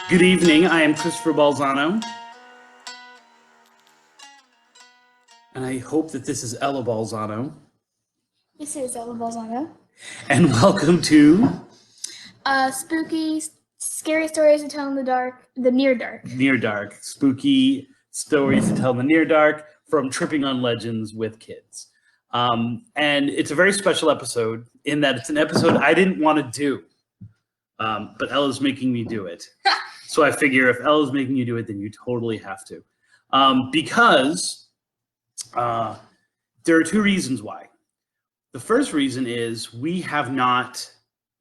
Good evening, I am Christopher Balzano. And I hope that this is Ella Balzano. This is Ella Balzano. And welcome to... Spooky, scary stories to tell in the dark, the near dark. Near dark. Spooky stories to tell in the near dark from Tripping on Legends with kids. And it's a very special episode in that it's an episode I didn't want to do. But Ella's making me do it. So I figure if Ella's making you do it, then you totally have to. Because there are two reasons why. The first reason is we have not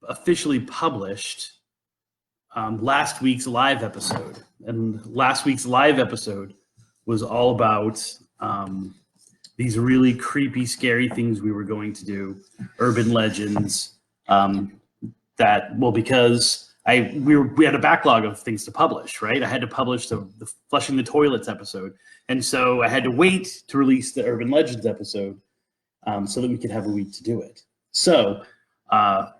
officially published last week's live episode. And last week's live episode was all about these really creepy, scary things we were going to do, urban legends, because we had a backlog of things to publish, right? I had to publish the Flushing the Toilets episode. And so I had to wait to release the Urban Legends episode so that we could have a week to do it. So I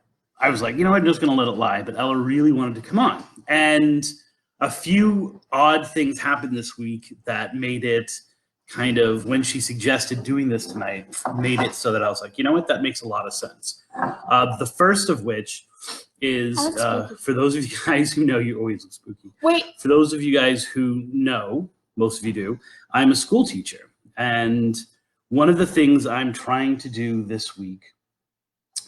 was like, you know what, I'm just going to let it lie. But Ella really wanted to come on. And a few odd things happened this week that made it kind of, when she suggested doing this tonight, made it so that I was like, you know what, that makes a lot of sense. The first of which is, for those of you guys who know, you always look spooky. Wait. For those of you guys who know, most of you do, I'm a school teacher. And one of the things I'm trying to do this week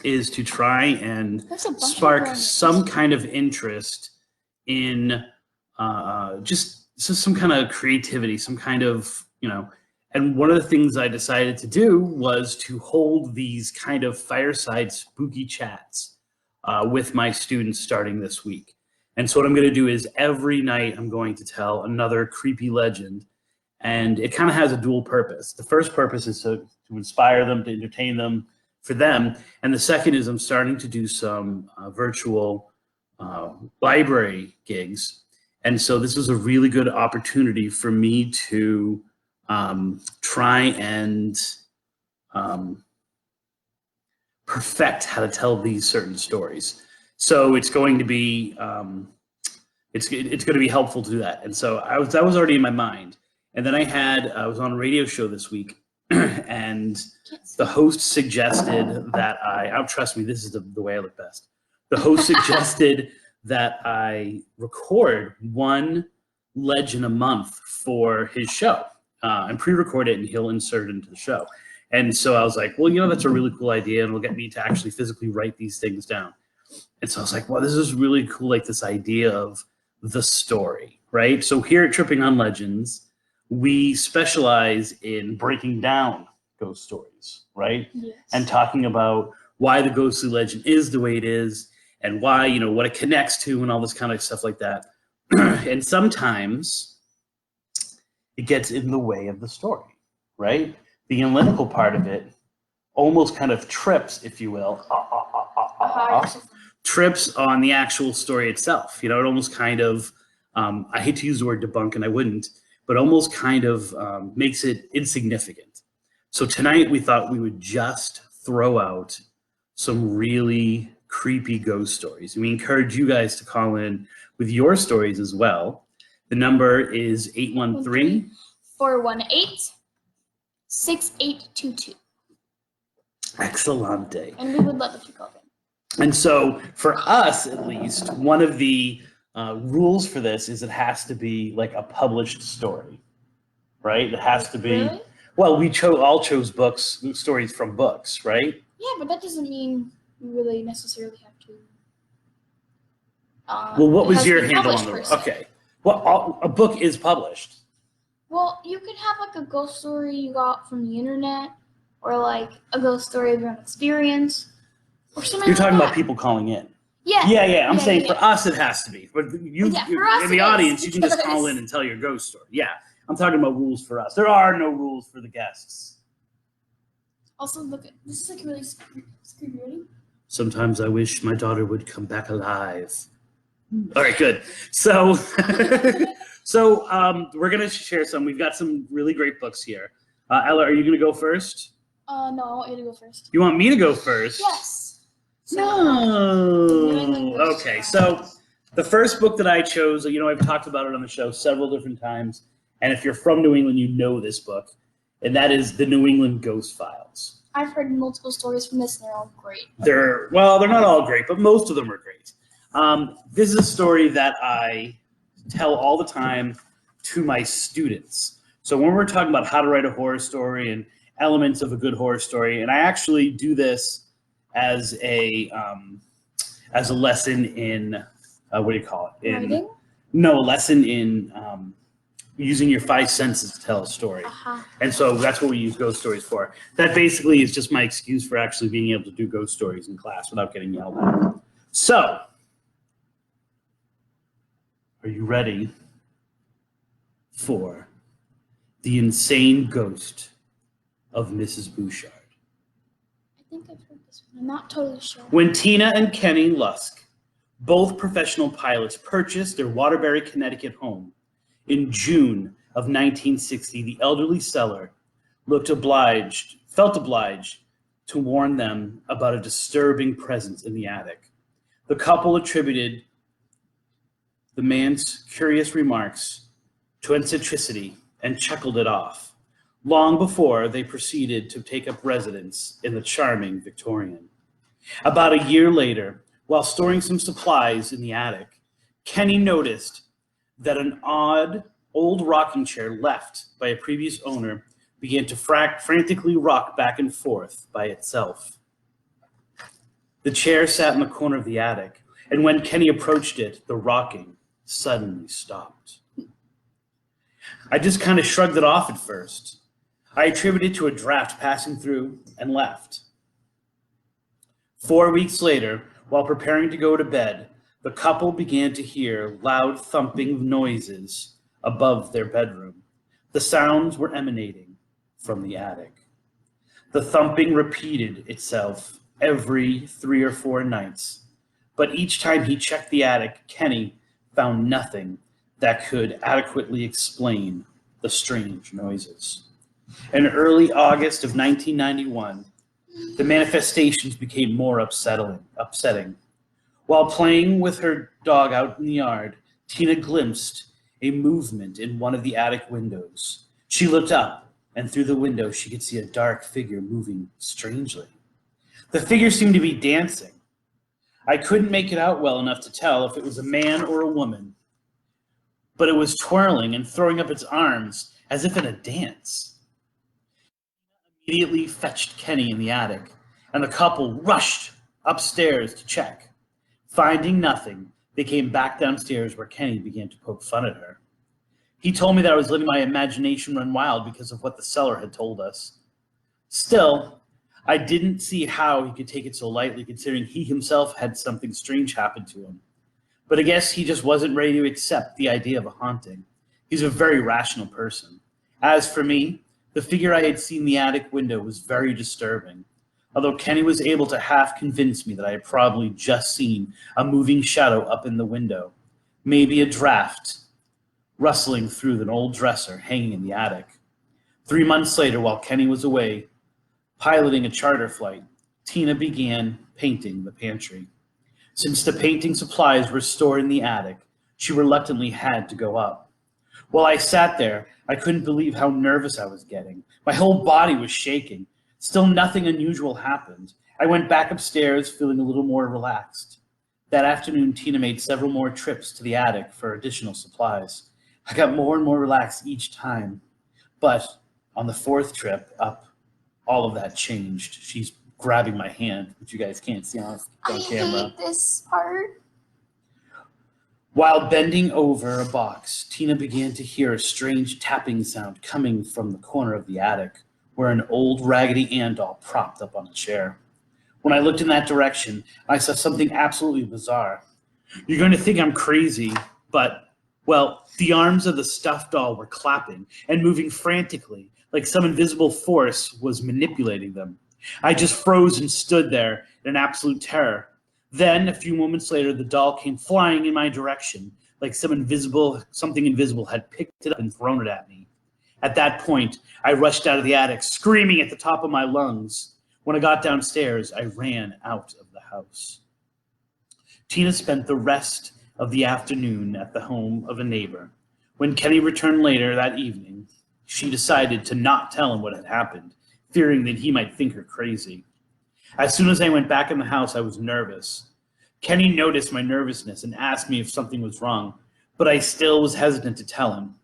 is to try and spark some kind of interest in just some kind of creativity, some kind of, and one of the things I decided to do was to hold these kind of fireside spooky chats with my students starting this week. And so what I'm going to do is every night I'm going to tell another creepy legend, and it kind of has a dual purpose. The first purpose is to inspire them, to entertain them, for them, and the second is I'm starting to do some virtual library gigs. And so this is a really good opportunity for me to try and perfect how to tell these certain stories. So it's going to be it's going to be helpful to do that. And so that was already in my mind. And then I was on a radio show this week, and the host suggested that trust me, this is the way I look best. The host suggested that I record one legend a month for his show and pre-record it, and he'll insert it into the show. And so I was like, well, that's a really cool idea, and it'll get me to actually physically write these things down. And so I was like, well, this is really cool, like this idea of the story, right? So here at Tripping on Legends, we specialize in breaking down ghost stories, right? Yes. And talking about why the ghostly legend is the way it is, and why, what it connects to, and all this kind of stuff like that. And sometimes it gets in the way of the story, right? The analytical part of it almost kind of trips, if you will, trips on the actual story itself. It almost kind of, I hate to use the word debunk, and I wouldn't, but almost kind of makes it insignificant. So tonight we thought we would just throw out some really creepy ghost stories. And we encourage you guys to call in with your stories as well. The number is 813-418-6822. Excellente. And we would love if you called in. And so for us, at least, one of the rules for this is it has to be like a published story, right? It has to be. Really? Well, we all chose stories from books, right? Yeah, but that doesn't mean we really necessarily have to. Well, what was your handle on the book? Okay. Well, a book is published. Well, you could have like a ghost story you got from the internet, or like a ghost story of your own experience, or something. You're talking like about people calling in. Yeah. Yeah. I'm saying for us it has to be. But you for us in the audience, you can just call in and tell your ghost story. Yeah. I'm talking about rules for us. There are no rules for the guests. Also, look, this is like really scary. Ready? Sometimes I wish my daughter would come back alive. All right, good. So, we're gonna share some. We've got some really great books here. Ella, are you gonna go first? No, I want you to go first. You want me to go first? Yes. No. Okay, so The first book that I chose, I've talked about it on the show several different times, and if you're from New England, you know this book, and that is The New England Ghost Files. I've heard multiple stories from this, and they're all great. They're not all great, but most of them are great. This is a story that I tell all the time to my students. So when we're talking about how to write a horror story and elements of a good horror story, and I actually do this as a lesson in what do you call it? Writing? No, a lesson in using your five senses to tell a story. Uh-huh. And so that's what we use ghost stories for. That basically is just my excuse for actually being able to do ghost stories in class without getting yelled at. So, are you ready for the insane ghost of Mrs. Boucher? I think I've heard this one. I'm not totally sure. When Tina and Kenny Lusk, both professional pilots, purchased their Waterbury, Connecticut home in June of 1960, the elderly seller felt obliged to warn them about a disturbing presence in the attic. The couple attributed the man's curious remarks to eccentricity and chuckled it off, long before they proceeded to take up residence in the charming Victorian. About a year later, while storing some supplies in the attic, Kenny noticed that an odd old rocking chair left by a previous owner began to frantically rock back and forth by itself. The chair sat in the corner of the attic, and when Kenny approached it, the rocking suddenly stopped. I just kind of shrugged it off at first. I attributed it to a draft passing through and left. 4 weeks later, while preparing to go to bed, the couple began to hear loud thumping noises above their bedroom. The sounds were emanating from the attic. The thumping repeated itself every 3 or 4 nights, but each time he checked the attic, Kenny found nothing that could adequately explain the strange noises. In early August of 1991, the manifestations became more upsetting. While playing with her dog out in the yard, Tina glimpsed a movement in one of the attic windows. She looked up, and through the window she could see a dark figure moving strangely. The figure seemed to be dancing. I couldn't make it out well enough to tell if it was a man or a woman, but it was twirling and throwing up its arms as if in a dance. Immediately fetched Kenny in the attic, and the couple rushed upstairs to check. Finding nothing, they came back downstairs where Kenny began to poke fun at her. He told me that I was letting my imagination run wild because of what the seller had told us. Still, I didn't see how he could take it so lightly, considering he himself had something strange happen to him. But I guess he just wasn't ready to accept the idea of a haunting. He's a very rational person. As for me, the figure I had seen in the attic window was very disturbing, although Kenny was able to half convince me that I had probably just seen a moving shadow up in the window, maybe a draft rustling through an old dresser hanging in the attic. 3 months later, while Kenny was away piloting a charter flight, Tina began painting the pantry. Since the painting supplies were stored in the attic, she reluctantly had to go up. While I sat there, I couldn't believe how nervous I was getting. My whole body was shaking. Still nothing unusual happened. I went back upstairs feeling a little more relaxed. That afternoon, Tina made several more trips to the attic for additional supplies. I got more and more relaxed each time. But on the 4th trip up, all of that changed. She's grabbing my hand, which you guys can't see on camera. I hate this part. While bending over a box, Tina began to hear a strange tapping sound coming from the corner of the attic, where an old Raggedy Ann doll propped up on a chair. When I looked in that direction, I saw something absolutely bizarre. You're going to think I'm crazy, but, well, the arms of the stuffed doll were clapping and moving frantically, like some invisible force was manipulating them. I just froze and stood there in an absolute terror. Then, a few moments later, the doll came flying in my direction, like something invisible had picked it up and thrown it at me. At that point, I rushed out of the attic, screaming at the top of my lungs. When I got downstairs, I ran out of the house. Tina spent the rest of the afternoon at the home of a neighbor. When Kenny returned later that evening, she decided to not tell him what had happened, fearing that he might think her crazy. As soon as I went back in the house, I was nervous. Kenny noticed my nervousness and asked me if something was wrong, but I still was hesitant to tell him.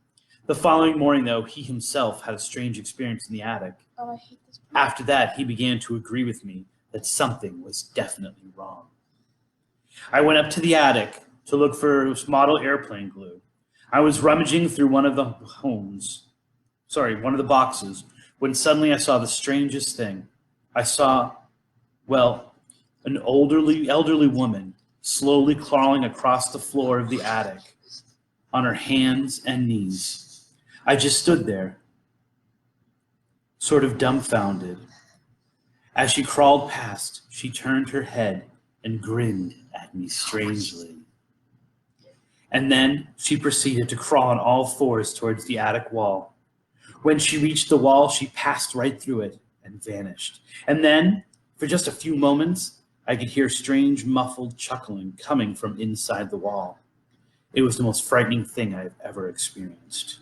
The following morning, though, he himself had a strange experience in the attic. Oh, I hate this. After that, he began to agree with me that something was definitely wrong. I went up to the attic to look for model airplane glue. I was rummaging through one of the boxes, when suddenly I saw the strangest thing. I saw, well, an elderly woman slowly crawling across the floor of the attic on her hands and knees. I just stood there, sort of dumbfounded. As she crawled past, she turned her head and grinned at me strangely. And then she proceeded to crawl on all fours towards the attic wall. When she reached the wall, she passed right through it and vanished. And then, for just a few moments, I could hear strange, muffled chuckling coming from inside the wall. It was the most frightening thing I've ever experienced.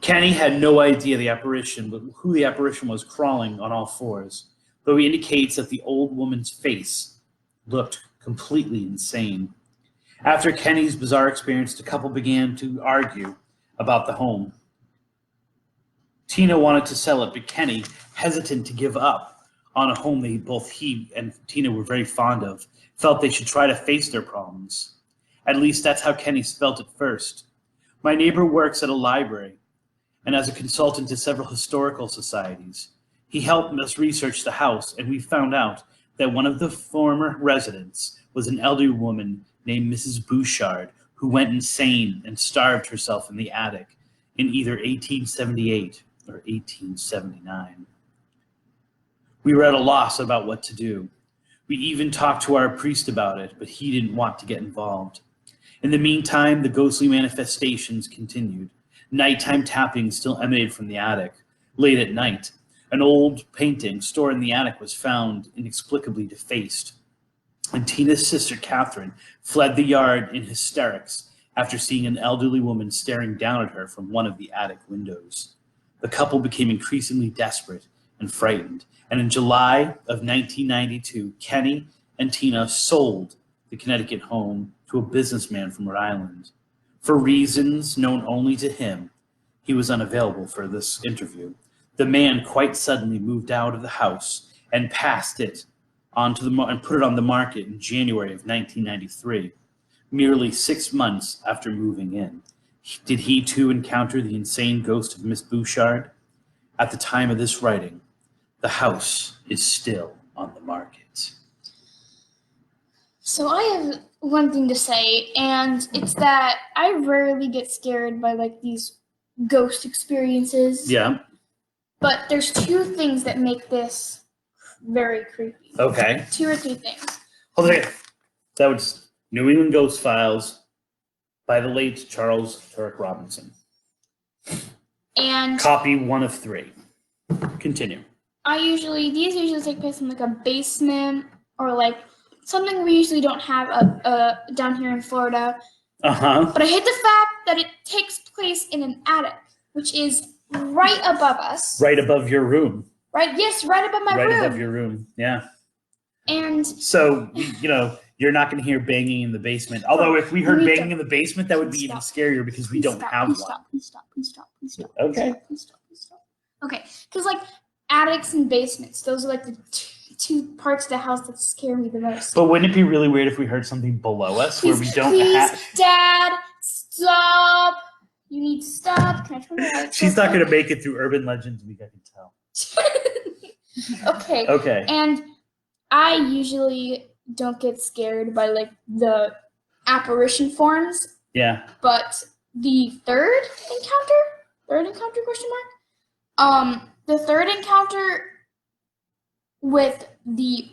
Kenny had no idea who the apparition was crawling on all fours, though he indicates that the old woman's face looked completely insane. After Kenny's bizarre experience, the couple began to argue about the home. Tina wanted to sell it, but Kenny, hesitant to give up on a home that both he and Tina were very fond of, felt they should try to face their problems. At least that's how Kenny felt at first. My neighbor works at a library and as a consultant to several historical societies. He helped us research the house, and we found out that one of the former residents was an elderly woman named Mrs. Boucher, who went insane and starved herself in the attic in either 1878 or 1879. We were at a loss about what to do. We even talked to our priest about it, but he didn't want to get involved. In the meantime, the ghostly manifestations continued. Nighttime tapping still emanated from the attic. Late at night, an old painting stored in the attic was found inexplicably defaced, and Tina's sister, Catherine, fled the yard in hysterics after seeing an elderly woman staring down at her from one of the attic windows. The couple became increasingly desperate and frightened, and in July of 1992, Kenny and Tina sold the Connecticut home to a businessman from Rhode Island. For reasons known only to him, he was unavailable for this interview. The man quite suddenly moved out of the house and passed it and put it on the market in January of 1993, merely 6 months after moving in. Did he too encounter the insane ghost of Miss Bouchard? At the time of this writing, the house is still on the market. So I have one thing to say, and it's that I rarely get scared by like these ghost experiences. Yeah. But there's two things that make this very creepy. Okay. 2 or 3 things. Hold on a second. That was New England Ghost Files by the late Charles Turek Robinson. And Copy 1 of 3. Continue. these usually take place in like a basement or like something we usually don't have down here in Florida. Uh-huh. But I hate the fact that it takes place in an attic, which is right above us. Right above your room. Right above my room. Right above your room, yeah. And so, you're not going to hear banging in the basement. Although if we heard banging in the basement, that would be even scarier because we don't have one. Please stop. Okay. Please stop. Okay, because like attics and basements, those are like the two parts of the house that scare me the most. But wouldn't it be really weird if we heard something below us where we don't have... Dad, stop. You need to stop. Can I turn the lights She's off? not going to make it through Urban Legends Week, I can tell. Okay. And I usually don't get scared by like the apparition forms. Yeah. But the third encounter question mark? The third encounter with the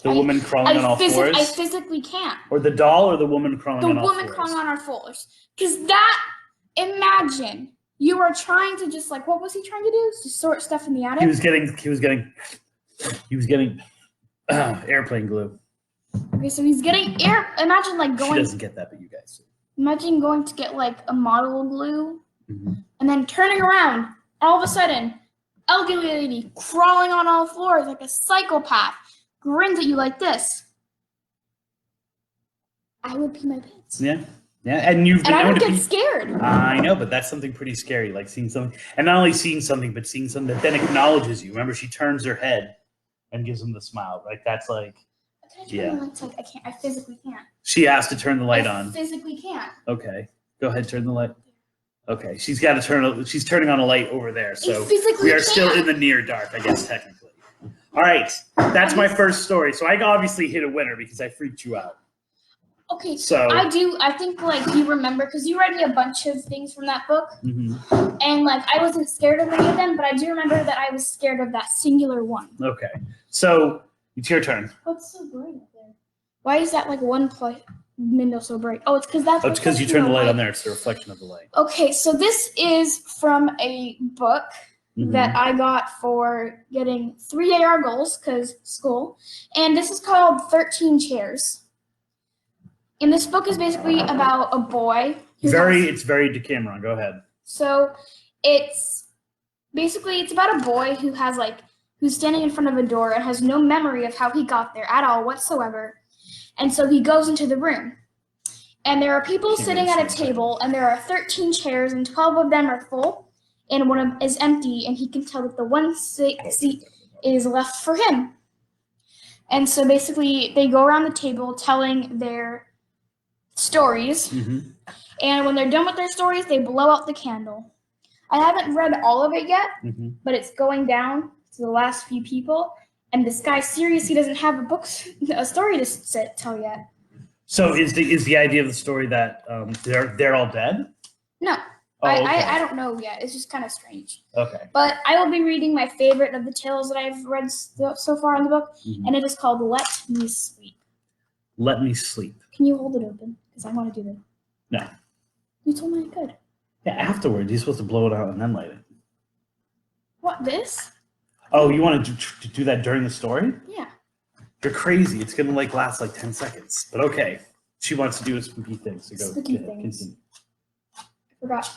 woman crawling on all fours? I physically can't. Or the doll or the woman crawling on all fours? The woman crawling on our floors. Because imagine you are trying to just like, what was he trying to do? Just sort stuff in the attic? He was getting airplane glue. Okay, Okay, so he's getting air. Imagine like She going. doesn't get that, but you guys do. Imagine going to get like a model glue, Mm-hmm. and then turning around. All of a sudden, elderly lady crawling on all fours like a psychopath, grins at you like this. I would pee my pants. Yeah. Yeah, and you've been And I known would to get be. scared. I know, but that's something pretty scary, like seeing something, and not only seeing something, but seeing something that then acknowledges you. Remember, she turns her head and gives him the smile. Like that's like, Can I turn the lights? Like I can't. I physically can't. she has to turn the light I on. physically can't. Okay, go ahead, turn the light. Okay, she's got to turn. She's turning on a light over there, so physically we are still can't. in the near dark, I guess technically. All right, that's my first story. So I obviously hit a winner because I freaked you out. Okay, So I do. I think like you remember because you read me a bunch of things from that book, and like I wasn't scared of any of them, but I do remember that I was scared of that singular one. Okay, so it's your turn. What's so bright up there? Why is that like one window so bright? Oh, it's because that's. Oh, it's because you turned the light on there. It's the reflection of the light. Okay, so this is from a book that I got for getting 3 AR goals because school, and this is called 13 Chairs. And this book is basically about a boy. It's very Decameron. Go ahead. So it's basically it's about a boy who has who's standing in front of a door and has no memory of how he got there at all whatsoever. And so he goes into the room. And there are people sitting at a table, and there are 13 chairs, and 12 of them are full, and one of them is empty, and he can tell that the one seat is left for him. And so basically they go around the table telling their stories, and when they're done with their stories, they blow out the candle. I haven't read all of it yet, but it's going down to the last few people, and this guy's serious. He doesn't have a story to tell yet. So is the idea of the story that they're all dead? No, oh, okay. I don't know yet. It's just kind of strange. Okay. But I will be reading my favorite of the tales that I've read so far in the book, and it is called "Let Me Sleep." Let me sleep. Can you hold it open? Because I want to do it. No. You told me I could. Yeah, afterwards, you're supposed to blow it out and then light it. What, this? Oh, you want to do that during the story? Yeah. You're crazy. It's going to last 10 seconds. But okay. She wants to do a spooky thing. So go. Spooky things. Continue. I forgot.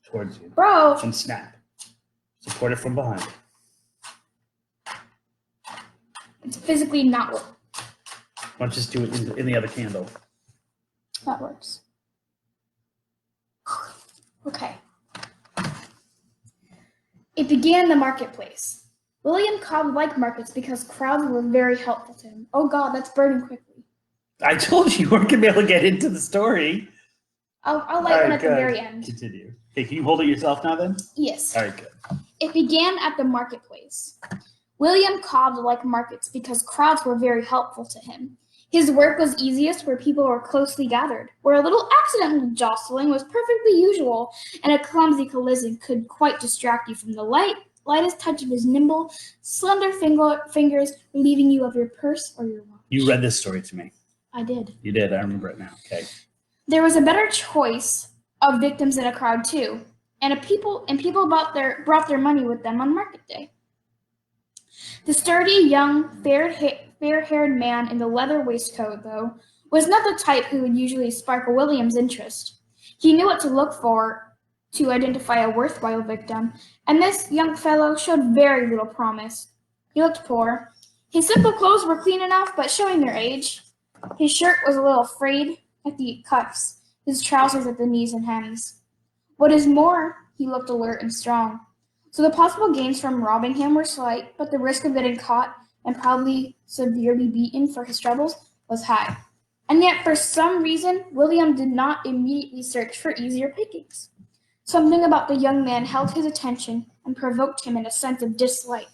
Towards you. Bro. And snap. Support it from behind. It's physically not working. Why don't you just do it in the other candle? That works. Okay. It began in the marketplace. William Cobb liked markets because crowds were very helpful to him. Oh God, that's burning quickly. I told you weren't going to be able to get into the story. I'll light one at the very end. Continue. Okay, can you hold it yourself now then? Yes. All right, good. It began at the marketplace. William Cobb liked markets because crowds were very helpful to him. His work was easiest where people were closely gathered, where a little accidental jostling was perfectly usual, and a clumsy collision could quite distract you from the lightest touch of his nimble, slender fingers relieving you of your purse or your watch. You read this story to me. I did. You did. I remember it now. Okay. There was a better choice of victims in a crowd too, and people brought their money with them on market day. The sturdy, young, fair-haired man in the leather waistcoat, though, was not the type who would usually spark William's interest. He knew what to look for to identify a worthwhile victim, and this young fellow showed very little promise. He looked poor. His simple clothes were clean enough, but showing their age. His shirt was a little frayed at the cuffs, his trousers at the knees and hems. What is more, he looked alert and strong. So the possible gains from robbing him were slight, but the risk of getting caught and probably severely beaten for his troubles was high. And yet, for some reason, William did not immediately search for easier pickings. Something about the young man held his attention and provoked him in a sense of dislike.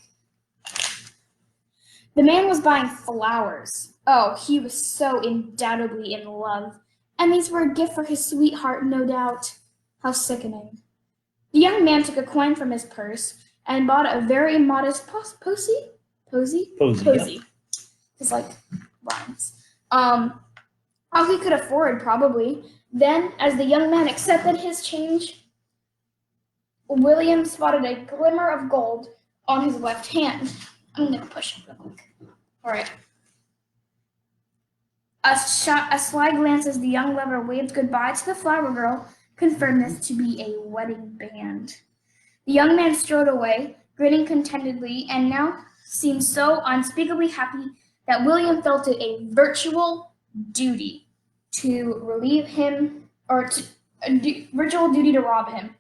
The man was buying flowers. Oh, he was so undoubtedly in love. And these were a gift for his sweetheart, no doubt. How sickening. The young man took a coin from his purse and bought a very modest posy. Yeah. It's like rhymes. All he could afford, probably. Then, as the young man accepted his change, William spotted a glimmer of gold on his left hand. I'm going to push it real quick. All right. A sly glance as the young lover waved goodbye to the flower girl confirmed this to be a wedding band. The young man strode away, grinning contentedly, and now seemed so unspeakably happy that William felt it a virtual duty to relieve him, or virtual duty to rob him.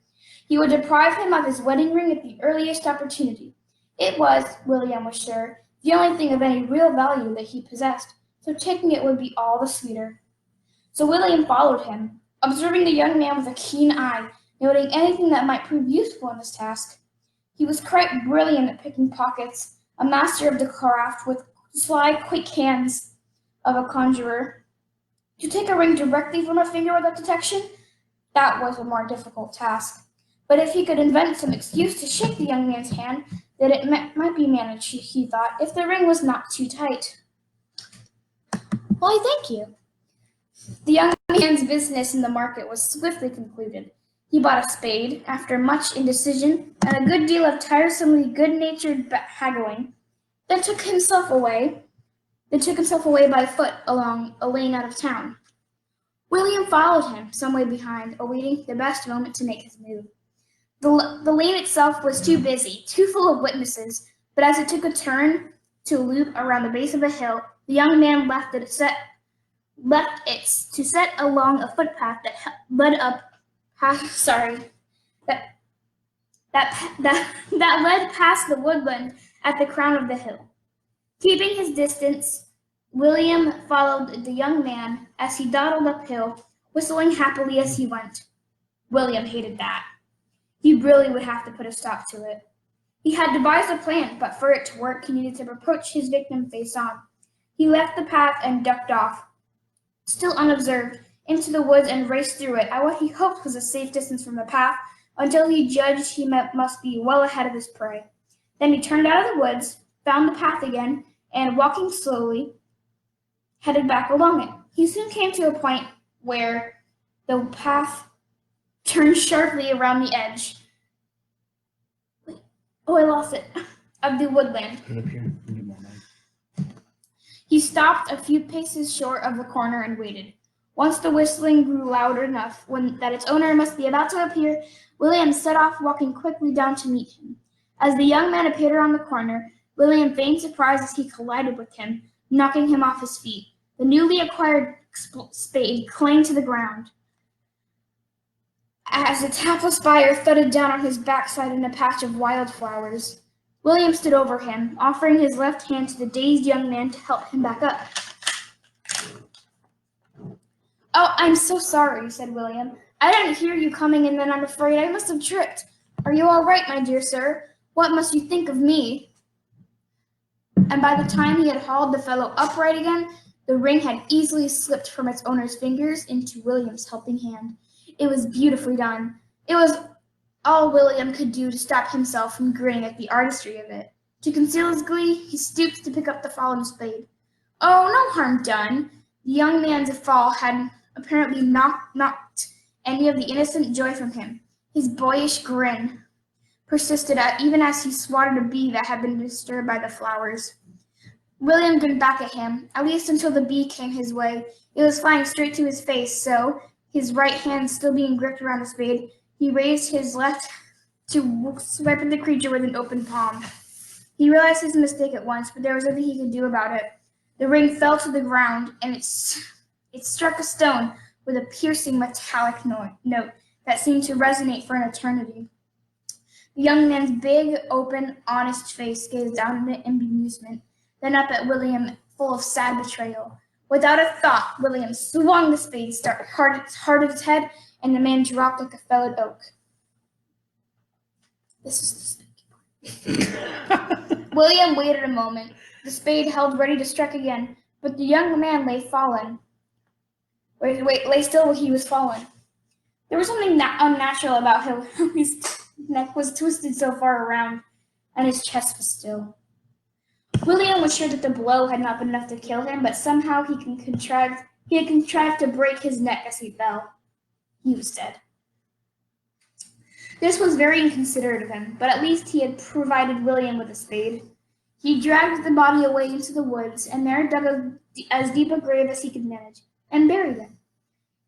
He would deprive him of his wedding ring at the earliest opportunity. It was, William was sure, the only thing of any real value that he possessed, so taking it would be all the sweeter. So William followed him, observing the young man with a keen eye, noting anything that might prove useful in this task. He was quite brilliant at picking pockets, a master of the craft with sly, quick hands of a conjurer. To take a ring directly from a finger without detection, that was a more difficult task. But if he could invent some excuse to shake the young man's hand, then it might be managed, he thought, if the ring was not too tight. Why, thank you. The young man's business in the market was swiftly concluded. He bought a spade, after much indecision and a good deal of tiresomely good-natured haggling, then took himself away by foot along a lane out of town. William followed him, some way behind, awaiting the best moment to make his move. The lane itself was too busy, too full of witnesses, but as it took a turn to loop around the base of a hill, the young man left it to set along a footpath that led past the woodland at the crown of the hill. Keeping his distance, William followed the young man as he dawdled uphill, whistling happily as he went. William hated that. He really would have to put a stop to it. He had devised a plan, but for it to work, he needed to approach his victim face on. He left the path and ducked off, still unobserved, into the woods and raced through it at what he hoped was a safe distance from the path until he judged he must be well ahead of his prey. Then he turned out of the woods, found the path again, and walking slowly, headed back along it. He soon came to a point where the path turned sharply around the edge. I lost it. Of the woodland. Put it up here. Get more light. He stopped a few paces short of the corner and waited. Once the whistling grew loud enough that its owner must be about to appear, William set off walking quickly down to meet him. As the young man appeared around the corner, William feigned surprise as he collided with him, knocking him off his feet. The newly acquired spade clanged to the ground as its hapless buyer thudded down on his backside in a patch of wildflowers. William stood over him, offering his left hand to the dazed young man to help him back up. "Oh, I'm so sorry," said William. "I didn't hear you coming, and then I'm afraid I must have tripped. Are you all right, my dear sir? What must you think of me?" And by the time he had hauled the fellow upright again, the ring had easily slipped from its owner's fingers into William's helping hand. It was beautifully done. It was all William could do to stop himself from grinning at the artistry of it. To conceal his glee, he stooped to pick up the fallen spade. Oh, no harm done. The young man's fall had apparently knocked any of the innocent joy from him. His boyish grin persisted even as he swatted a bee that had been disturbed by the flowers. William grinned back at him, at least until the bee came his way. It was flying straight to his face, so, his right hand still being gripped around the spade, he raised his left to swipe at the creature with an open palm. He realized his mistake at once, but there was nothing he could do about it. The ring fell to the ground, and it struck a stone with a piercing metallic note that seemed to resonate for an eternity. The young man's big, open, honest face gazed down at it in bemusement, then up at William, full of sad betrayal. Without a thought, William swung the spade hard at its head, and the man dropped like a felled oak. This is the spade. William waited a moment, the spade held ready to strike again, but the young man lay still where he was fallen. There was something unnatural about how his neck was twisted so far around, and his chest was still. William was sure that the blow had not been enough to kill him, but somehow he had contrived to break his neck as he fell. He was dead. This was very inconsiderate of him, but at least he had provided William with a spade. He dragged the body away into the woods and there dug as deep a grave as he could manage and buried it.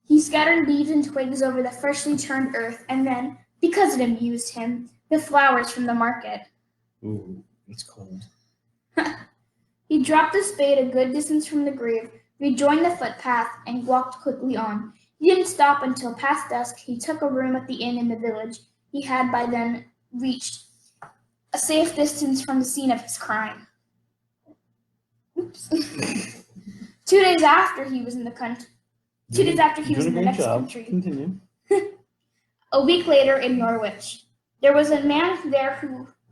He scattered leaves and twigs over the freshly turned earth and then, because it amused him, the flowers from the market. Ooh, it's cold. He dropped the spade a good distance from the grave, rejoined the footpath, and walked quickly on. He didn't stop until past dusk. He took a room at the inn in the village. He had by then reached a safe distance from the scene of his crime. Oops. 2 days after he was in the country. 2 days after he was in the next country. Continue. A week later in Norwich, there was a man there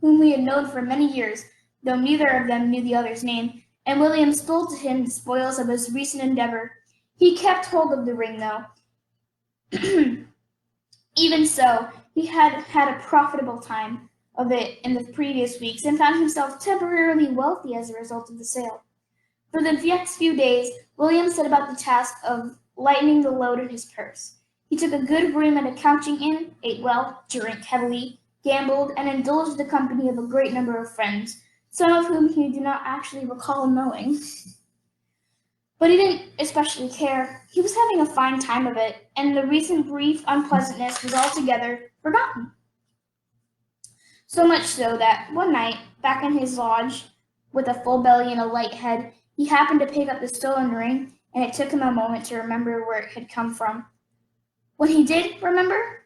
whom we had known for many years, though neither of them knew the other's name, and William stole to him the spoils of his recent endeavor. He kept hold of the ring, though. Even so, he had had a profitable time of it in the previous weeks and found himself temporarily wealthy as a result of the sale. For the next few days, William set about the task of lightening the load in his purse. He took a good room at a couching inn, ate well, drank heavily, gambled, and indulged the company of a great number of friends, some of whom he did not actually recall knowing. But he didn't especially care. He was having a fine time of it, and the recent brief unpleasantness was altogether forgotten. So much so that one night, back in his lodge, with a full belly and a light head, he happened to pick up the stolen ring, and it took him a moment to remember where it had come from. When he did remember,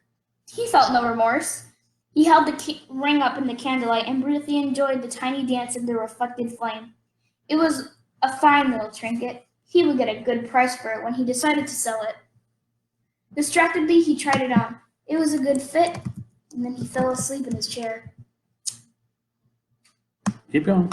he felt no remorse. He held the ring up in the candlelight and briefly enjoyed the tiny dance of the reflected flame. It was a fine little trinket. He would get a good price for it when he decided to sell it. Distractedly, he tried it on. It was a good fit, and then he fell asleep in his chair. Keep going.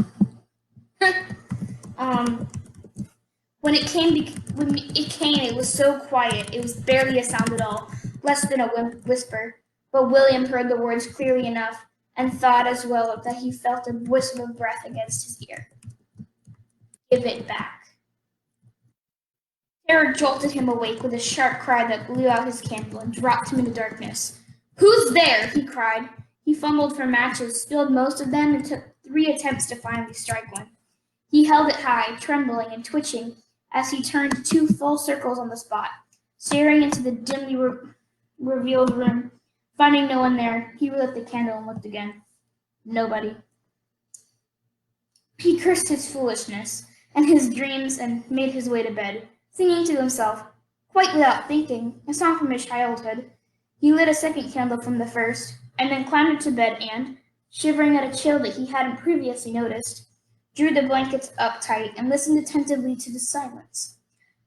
When it came, it was so quiet. It was barely a sound at all, less than a whisper. But William heard the words clearly enough, and thought as well that he felt a whistle of breath against his ear. Give it back. Terror jolted him awake with a sharp cry that blew out his candle and dropped him into darkness. "Who's there?" he cried. He fumbled for matches, spilled most of them, and took 3 attempts to finally strike one. He held it high, trembling and twitching, as he turned 2 full circles on the spot, staring into the dimly revealed room. Finding no one there, he relit the candle and looked again. Nobody. He cursed his foolishness and his dreams and made his way to bed, singing to himself, quite without thinking, a song from his childhood. He lit a second candle from the first, and then climbed into bed and, shivering at a chill that he hadn't previously noticed, drew the blankets up tight and listened attentively to the silence.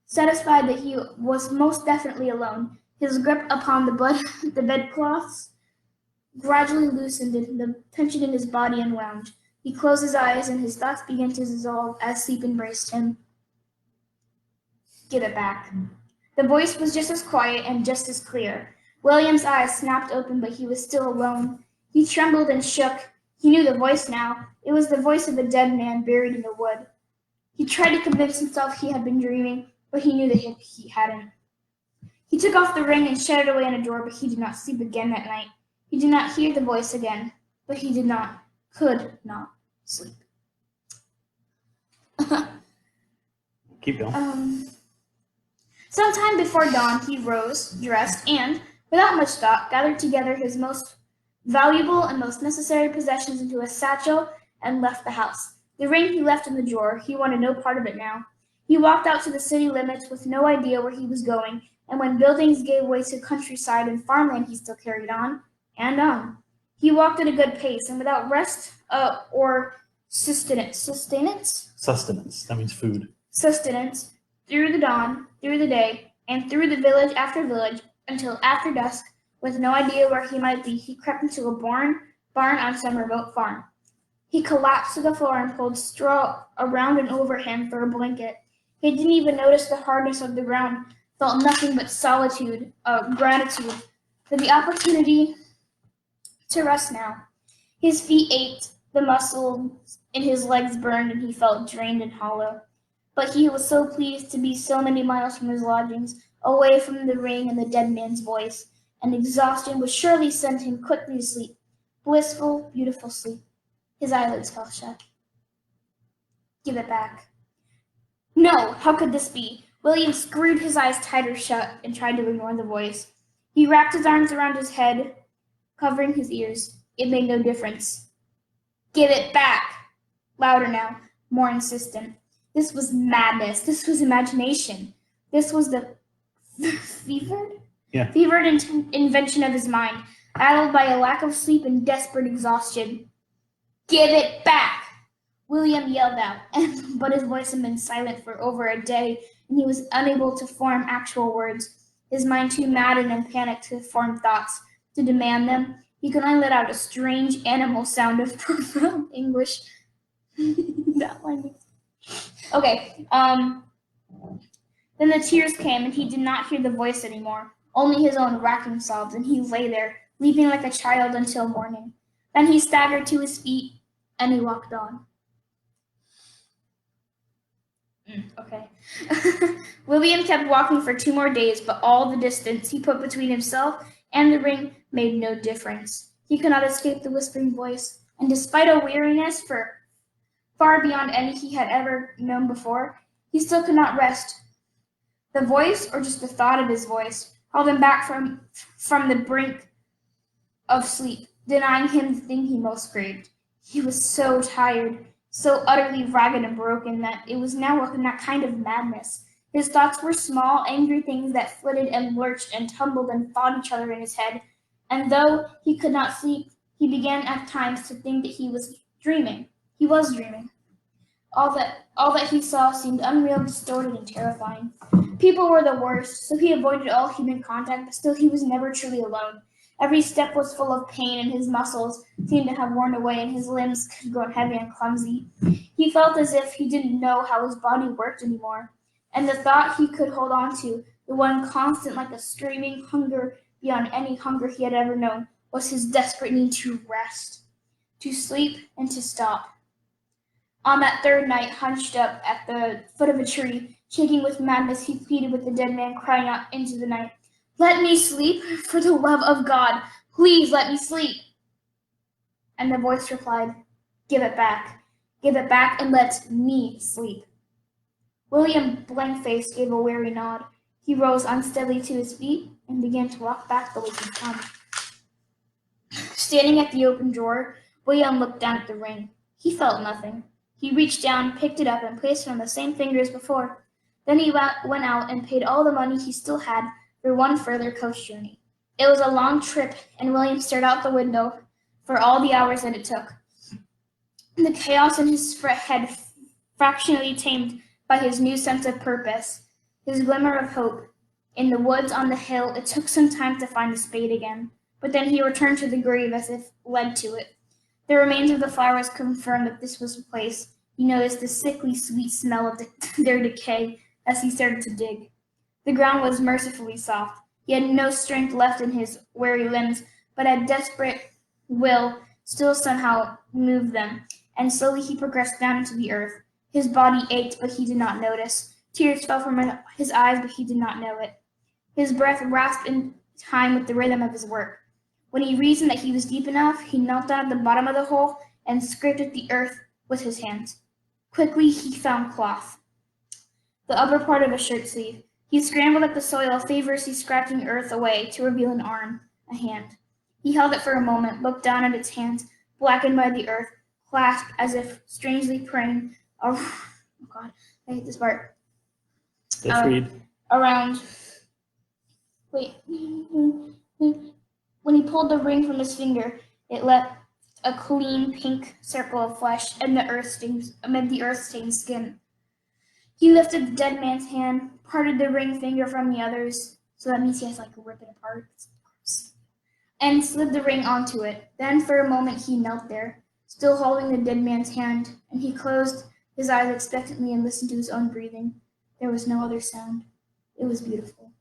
Satisfied that he was most definitely alone, his grip upon the bedclothes gradually loosened and the tension in his body unwound. He closed his eyes and his thoughts began to dissolve as sleep embraced him. Give it back. The voice was just as quiet and just as clear. William's eyes snapped open, but he was still alone. He trembled and shook. He knew the voice now. It was the voice of a dead man buried in the wood. He tried to convince himself he had been dreaming, but he knew that he hadn't. He took off the ring and shut it away in a drawer, but he did not sleep again that night. He did not hear the voice again, but he could not sleep. Keep going. Sometime before dawn, he rose, dressed, and, without much thought, gathered together his most valuable and most necessary possessions into a satchel and left the house. The ring he left in the drawer. He wanted no part of it now. He walked out to the city limits with no idea where he was going, and when buildings gave way to countryside and farmland, he still carried on and on. He walked at a good pace and without rest or sustenance. Sustenance. That means food. Sustenance through the dawn, through the day, and through the village after village until after dusk, with no idea where he might be, he crept into a barn on some remote farm. He collapsed to the floor and pulled straw around and over him for a blanket. He didn't even notice the hardness of the ground, felt nothing but solitude, gratitude for the opportunity to rest now. His feet ached, the muscles in his legs burned, and he felt drained and hollow. But he was so pleased to be so many miles from his lodgings, away from the ring and the dead man's voice, and exhaustion would surely send him quickly to sleep. Blissful, beautiful sleep. His eyelids fell shut. Give it back. No, how could this be? William screwed his eyes tighter shut and tried to ignore the voice. He wrapped his arms around his head, covering his ears. It made no difference. Give it back! Louder now, more insistent. This was madness. This was imagination. This was the fevered invention of his mind, addled by a lack of sleep and desperate exhaustion. Give it back! William yelled out, but his voice had been silent for over a day, and he was unable to form actual words, his mind too maddened and panicked to form thoughts, to demand them. He could only let out a strange animal sound of profound anguish. That one. Okay, then the tears came, and he did not hear the voice anymore, only his own racking sobs, and he lay there, weeping like a child until morning. Then he staggered to his feet, and he walked on. Okay. William kept walking for 2 more days, but all the distance he put between himself and the ring made no difference. He could not escape the whispering voice, and despite a weariness far beyond any he had ever known before, he still could not rest. The voice, or just the thought of his voice, held him back from the brink of sleep, denying him the thing he most craved. He was so tired, so utterly ragged and broken, that it was now a kind of madness. His thoughts were small, angry things that flitted and lurched and tumbled and fought each other in his head, and though he could not sleep, he began at times to think that he was dreaming. He was dreaming. All that he saw seemed unreal, distorted, and terrifying. People were the worst, so he avoided all human contact, but still he was never truly alone. Every step was full of pain, and his muscles seemed to have worn away, and his limbs had grown heavy and clumsy. He felt as if he didn't know how his body worked anymore, and the thought he could hold on to, the one constant like a screaming hunger beyond any hunger he had ever known, was his desperate need to rest, to sleep, and to stop. On that third night, hunched up at the foot of a tree, shaking with madness, he pleaded with the dead man, crying out into the night, "Let me sleep, for the love of God! Please let me sleep!" And the voice replied, "Give it back. Give it back and let me sleep." William, blank-faced, gave a weary nod. He rose unsteadily to his feet and began to walk back the way he'd come. Standing at the open drawer, William looked down at the ring. He felt nothing. He reached down, picked it up, and placed it on the same finger as before. Then he went out and paid all the money he still had for one further coach journey. It was a long trip, and William stared out the window for all the hours that it took. The chaos in his head fractionally tamed by his new sense of purpose, his glimmer of hope. In the woods on the hill, it took some time to find the spade again, but then he returned to the grave as if led to it. The remains of the flowers confirmed that this was the place. He noticed the sickly sweet smell of their decay as he started to dig. The ground was mercifully soft. He had no strength left in his weary limbs, but a desperate will still somehow moved them, and slowly he progressed down into the earth. His body ached, but he did not notice. Tears fell from his eyes, but he did not know it. His breath rasped in time with the rhythm of his work. When he reasoned that he was deep enough, he knelt down at the bottom of the hole and scraped at the earth with his hands. Quickly he found cloth, the upper part of a shirt sleeve. He scrambled at the soil, feverishly scratching earth away to reveal an arm, a hand. He held it for a moment, looked down at its hands, blackened by the earth, clasped as if strangely praying. Oh God, I hate this part. Let's read. Around. Wait. When he pulled the ring from his finger, it left a clean pink circle of flesh amid the earth-stained skin. He lifted the dead man's hand, parted the ring finger from the others, so that means he has to rip it apart, and slid the ring onto it. Then for a moment he knelt there, still holding the dead man's hand, and he closed his eyes expectantly and listened to his own breathing. There was no other sound. It was beautiful.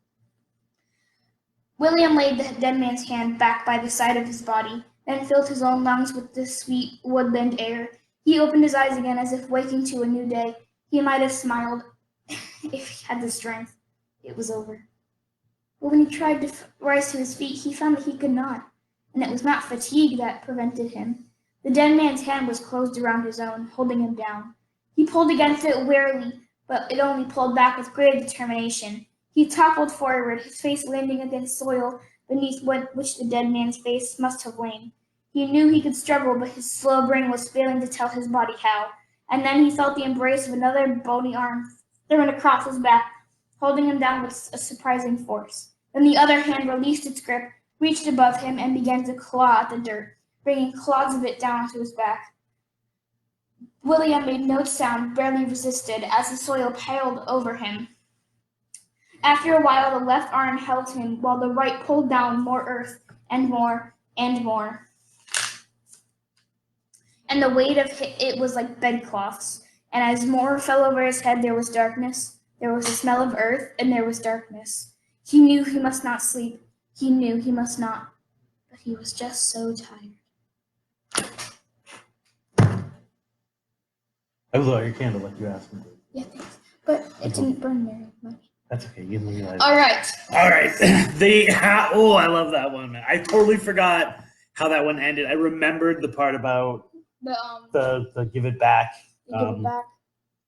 William laid the dead man's hand back by the side of his body, then filled his own lungs with the sweet woodland air. He opened his eyes again as if waking to a new day. He might have smiled if he had the strength. It was over. But when he tried to rise to his feet, he found that he could not, and it was not fatigue that prevented him. The dead man's hand was closed around his own, holding him down. He pulled against it wearily, but it only pulled back with greater determination. He toppled forward, his face landing against soil beneath which the dead man's face must have lain. He knew he could struggle, but his slow brain was failing to tell his body how. And then he felt the embrace of another bony arm thrown across his back, holding him down with a surprising force. Then the other hand released its grip, reached above him, and began to claw at the dirt, bringing clods of it down onto his back. William made no sound, barely resisted, as the soil piled over him. After a while, the left arm held him, while the right pulled down more earth, and more, and more. And the weight of it was like bedcloths, and as more fell over his head, there was darkness, there was a smell of earth, and there was darkness. He knew he must not sleep, he knew he must not, but he was just so tired. I blew out your candle like you asked me to. Yeah, thanks. But it didn't burn very much. That's okay. You can realize. All right. All right. I love that one, man. I totally forgot how that one ended. I remembered the part about the give it back. Give it back.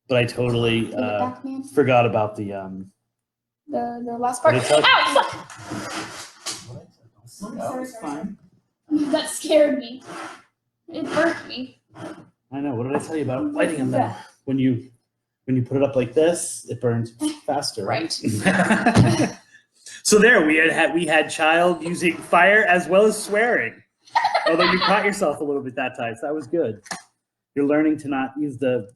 But I totally Give it back, man. forgot about the last part. Ow! Fuck! Oh, it's fine. That scared me. It burnt me. I know. What did I tell you about lighting them though? When you put it up like this, it burns faster, right? So there, we had child using fire as well as swearing. Although you caught yourself a little bit that time, so that was good. You're learning to not use the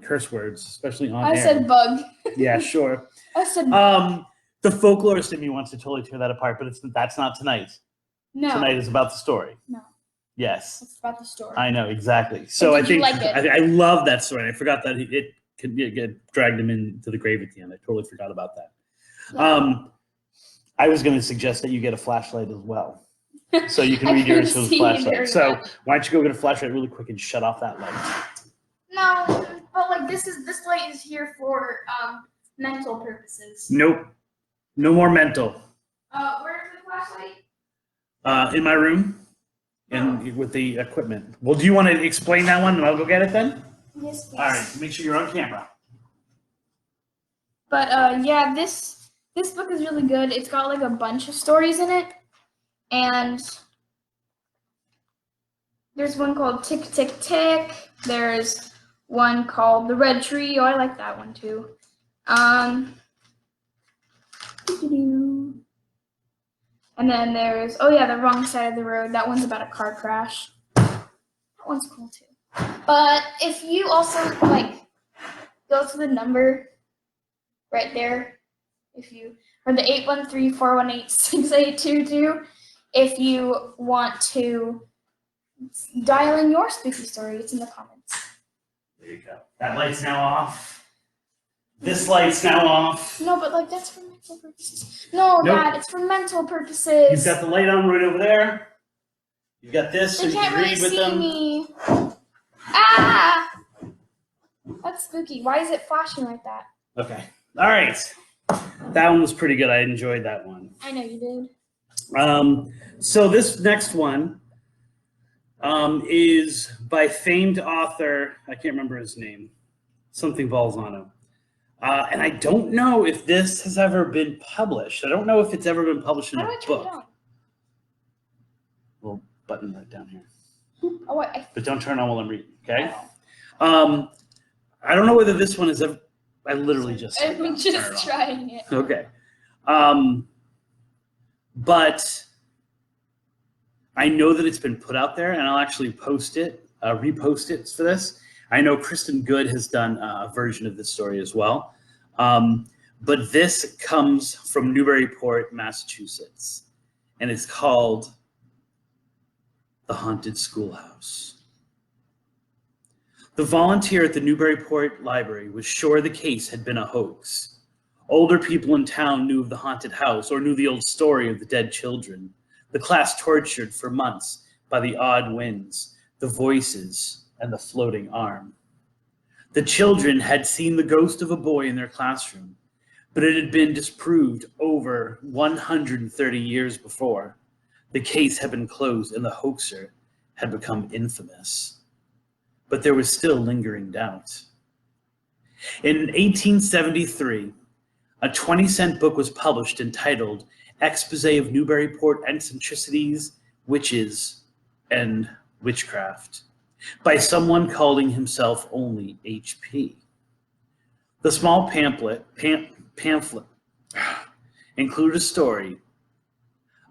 curse words, especially on air. I said bug. Yeah, sure. I said the folklorist in me wants to totally tear that apart, but that's not tonight. no. Tonight is about the story. No. Yes. It's about the story. I know, exactly. So I did you think like it? I love that story. I forgot that it could get dragged him into the grave at the end. I totally forgot about that. Yeah. I was going to suggest that you get a flashlight as well, so you can read couldn't yours with a see flashlight. very So much. why don't you go get a flashlight really quick and shut off that light? No, but like this light is here for mental purposes. Nope, no more mental. Where's the flashlight? In my room, and with the equipment. Well, do you want to explain that one, and I'll go get it then? Yes, please. All right, make sure you're on camera. But yeah, this book is really good. It's got like a bunch of stories in it, and there's one called Tick Tick Tick. There's one called The Red Tree. Oh, I like that one too. And then there's The Wrong Side of the Road. That one's about a car crash. That one's cool too. But if you also go to the number right there, or the 813-418-6822, if you want to dial in your spooky story, it's in the comments. There you go. That light's now off. This light's now off. No, but that's for mental purposes. No, Nope. Dad, it's for mental purposes. You've got the light on right over there. You've got this, so They you can't can really read with see them. me. Ah! That's spooky. Why is it flashing like that? Okay. All right. That one was pretty good. I enjoyed that one. I know you did. So this next one is by famed author, I can't remember his name, something Balzano. And I don't know if this has ever been published. I don't know if it's ever been published in How a do I turn book. it on? Little button right down here. Oh, But don't turn on while I'm reading, okay? I don't know whether this one is ever. I literally just. I'm just trying it. Okay. But I know that it's been put out there, and I'll actually repost it for this. I know Kristen Good has done a version of this story as well. But this comes from Newburyport, Massachusetts, and it's called The Haunted Schoolhouse. The volunteer at the Newburyport Library was sure the case had been a hoax. Older people in town knew of the haunted house or knew the old story of the dead children, the class tortured for months by the odd winds, the voices, and the floating arm. The children had seen the ghost of a boy in their classroom, but it had been disproved over 130 years before. The case had been closed and the hoaxer had become infamous. But there was still lingering doubt. In 1873, a 20-cent book was published entitled Exposé of Newburyport Eccentricities, Witches, and Witchcraft by someone calling himself only H.P. The small pamphlet included a story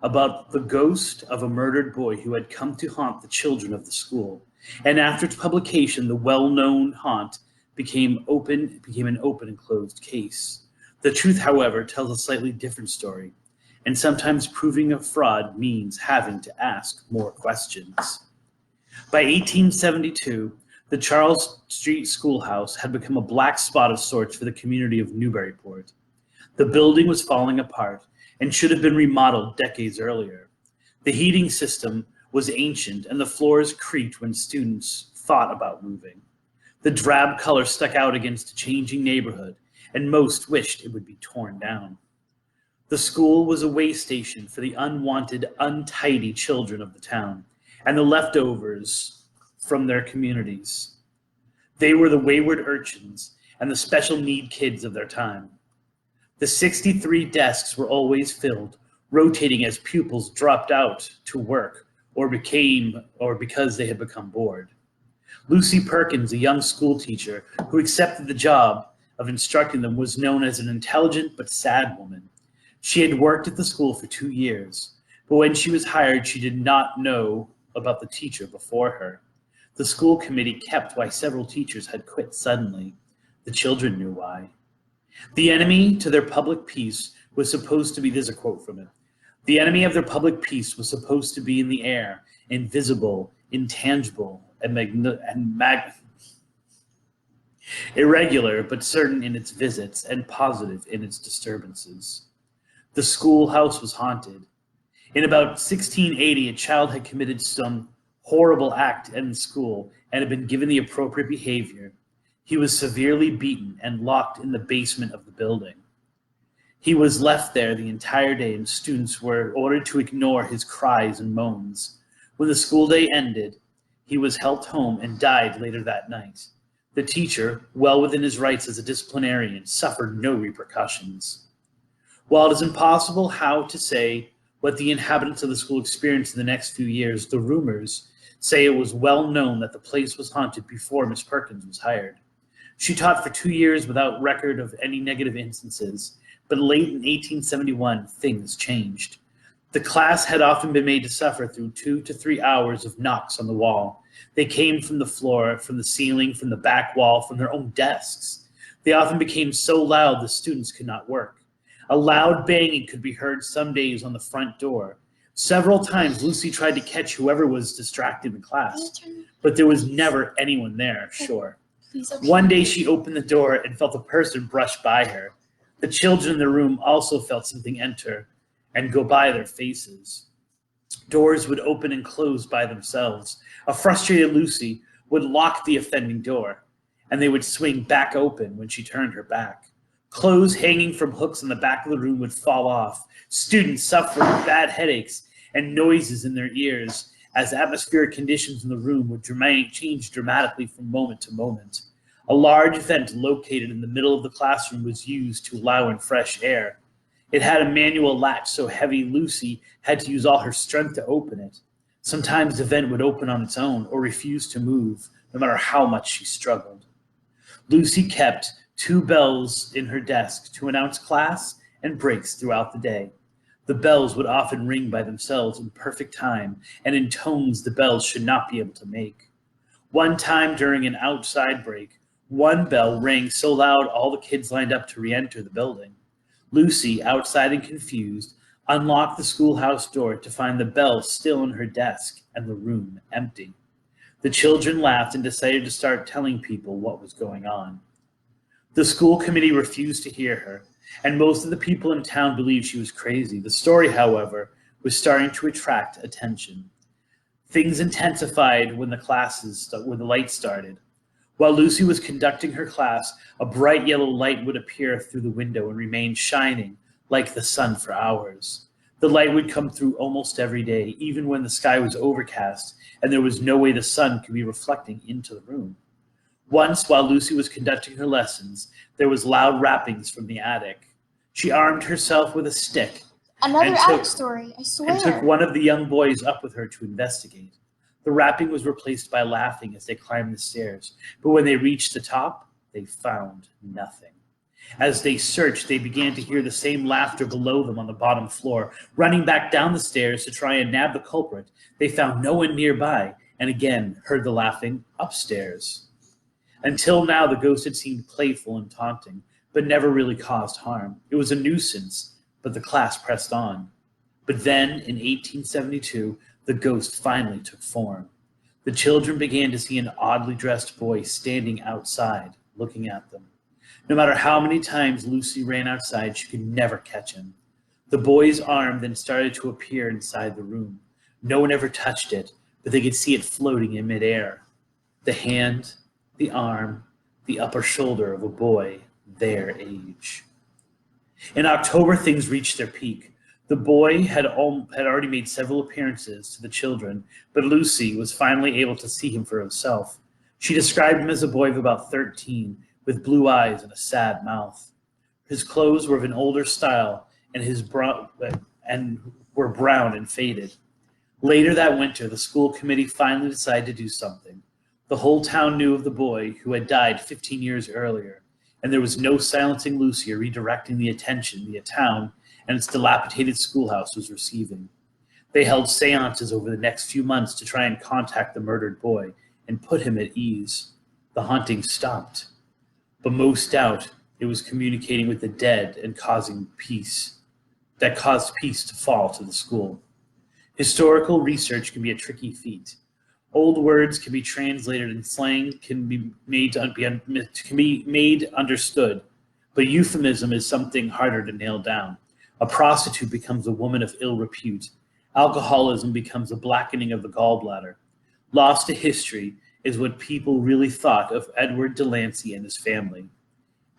about the ghost of a murdered boy who had come to haunt the children of the school, and after its publication, the well-known haunt became an open and closed case. The truth, however, tells a slightly different story, and sometimes proving a fraud means having to ask more questions. By 1872, the Charles Street Schoolhouse had become a black spot of sorts for the community of Newburyport. The building was falling apart and should have been remodeled decades earlier. The heating system was ancient and the floors creaked when students thought about moving. The drab color stuck out against a changing neighborhood, and most wished it would be torn down. The school was a way station for the unwanted, untidy children of the town and the leftovers from their communities. They were the wayward urchins and the special need kids of their time. The 63 desks were always filled, rotating as pupils dropped out to work or because they had become bored. Lucy Perkins, a young school teacher who accepted the job of instructing them, was known as an intelligent but sad woman. She had worked at the school for 2 years, but when she was hired, she did not know about the teacher before her. The school committee kept why several teachers had quit suddenly. The children knew why. The enemy to their public peace was supposed to be, there's a quote from it, the enemy of their public peace was supposed to be in the air, invisible, intangible, irregular, but certain in its visits and positive in its disturbances. The schoolhouse was haunted. In about 1680, a child had committed some horrible act in school and had been given the appropriate behavior. He was severely beaten and locked in the basement of the building. He was left there the entire day, and students were ordered to ignore his cries and moans. When the school day ended, he was helped home and died later that night. The teacher, well within his rights as a disciplinarian, suffered no repercussions. While it is impossible how to say what the inhabitants of the school experienced in the next few years, the rumors say it was well known that the place was haunted before Miss Perkins was hired. She taught for 2 years without record of any negative instances, but late in 1871, things changed. The class had often been made to suffer through 2 to 3 hours of knocks on the wall. They came from the floor, from the ceiling, from the back wall, from their own desks. They often became so loud the students could not work. A loud banging could be heard some days on the front door. Several times Lucy tried to catch whoever was distracted in class, but there was never anyone there, sure. One day she opened the door and felt a person brush by her. The children in the room also felt something enter and go by their faces. Doors would open and close by themselves. A frustrated Lucy would lock the offending door, and they would swing back open when she turned her back. Clothes hanging from hooks in the back of the room would fall off. Students suffered with bad headaches and noises in their ears as atmospheric conditions in the room would change dramatically from moment to moment. A large vent located in the middle of the classroom was used to allow in fresh air. It had a manual latch so heavy Lucy had to use all her strength to open it. Sometimes the vent would open on its own or refuse to move, no matter how much she struggled. Lucy kept 2 bells in her desk to announce class and breaks throughout the day. The bells would often ring by themselves in perfect time and in tones the bells should not be able to make. One time during an outside break, one bell rang so loud all the kids lined up to re-enter the building. Lucy, outside and confused, unlocked the schoolhouse door to find the bell still in her desk and the room empty. The children laughed and decided to start telling people what was going on. The school committee refused to hear her, and most of the people in town believed she was crazy. The story, however, was starting to attract attention. Things intensified when the lights started. While Lucy was conducting her class, a bright yellow light would appear through the window and remain shining like the sun for hours. The light would come through almost every day, even when the sky was overcast and there was no way the sun could be reflecting into the room. Once, while Lucy was conducting her lessons, there was loud rappings from the attic. She armed herself with a stick Another attic story, I swear. and took one of the young boys up with her to investigate. The rapping was replaced by laughing as they climbed the stairs, but when they reached the top, they found nothing. As they searched, they began to hear the same laughter below them on the bottom floor. Running back down the stairs to try and nab the culprit, they found no one nearby, and again heard the laughing upstairs. Until now, the ghost had seemed playful and taunting, but never really caused harm. It was a nuisance, but the class pressed on. But then, in 1872, the ghost finally took form. The children began to see an oddly dressed boy standing outside, looking at them. No matter how many times Lucy ran outside, she could never catch him. The boy's arm then started to appear inside the room. No one ever touched it, but they could see it floating in midair. The hand, the arm, the upper shoulder of a boy their age. In October, things reached their peak. The boy had already made several appearances to the children, but Lucy was finally able to see him for herself. She described him as a boy of about 13, with blue eyes and a sad mouth. His clothes were of an older style, and were brown and faded. Later that winter, the school committee finally decided to do something. The whole town knew of the boy who had died 15 years earlier, and there was no silencing Lucy or redirecting the attention the town and its dilapidated schoolhouse was receiving. They held seances over the next few months to try and contact the murdered boy and put him at ease. The haunting stopped, but most doubt it was communicating with the dead and caused peace to fall to the school. Historical research can be a tricky feat. Old words can be translated and slang can be made understood, but euphemism is something harder to nail down. A prostitute becomes a woman of ill repute. Alcoholism becomes a blackening of the gallbladder. Lost to history is what people really thought of Edward Delancey and his family.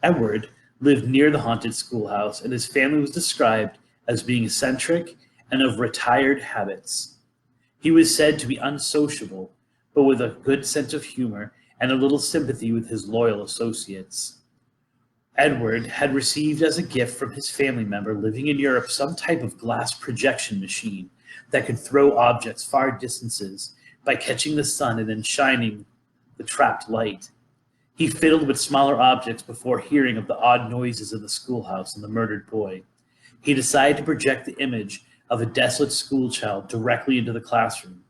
Edward lived near the haunted schoolhouse, and his family was described as being eccentric and of retired habits. He was said to be unsociable, but with a good sense of humor and a little sympathy with his loyal associates. Edward had received as a gift from his family member living in Europe some type of glass projection machine that could throw objects far distances by catching the sun and then shining the trapped light. He fiddled with smaller objects before hearing of the odd noises in the schoolhouse and the murdered boy. He decided to project the image of a desolate schoolchild directly into the classroom,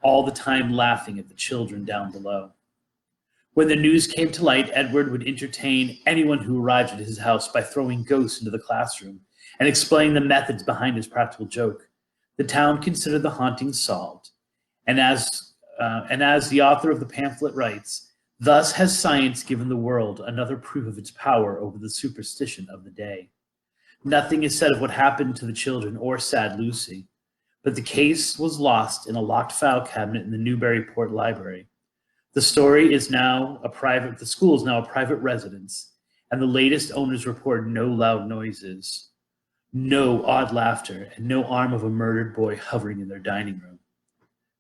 all the time laughing at the children down below. When the news came to light, Edward would entertain anyone who arrived at his house by throwing ghosts into the classroom and explaining the methods behind his practical joke. The town considered the haunting solved, and as the author of the pamphlet writes, "Thus has science given the world another proof of its power over the superstition of the day." Nothing is said of what happened to the children or sad Lucy, but the case was lost in a locked file cabinet in the Newburyport Library. The school is now a private residence, and the latest owners report no loud noises, no odd laughter, and no arm of a murdered boy hovering in their dining room.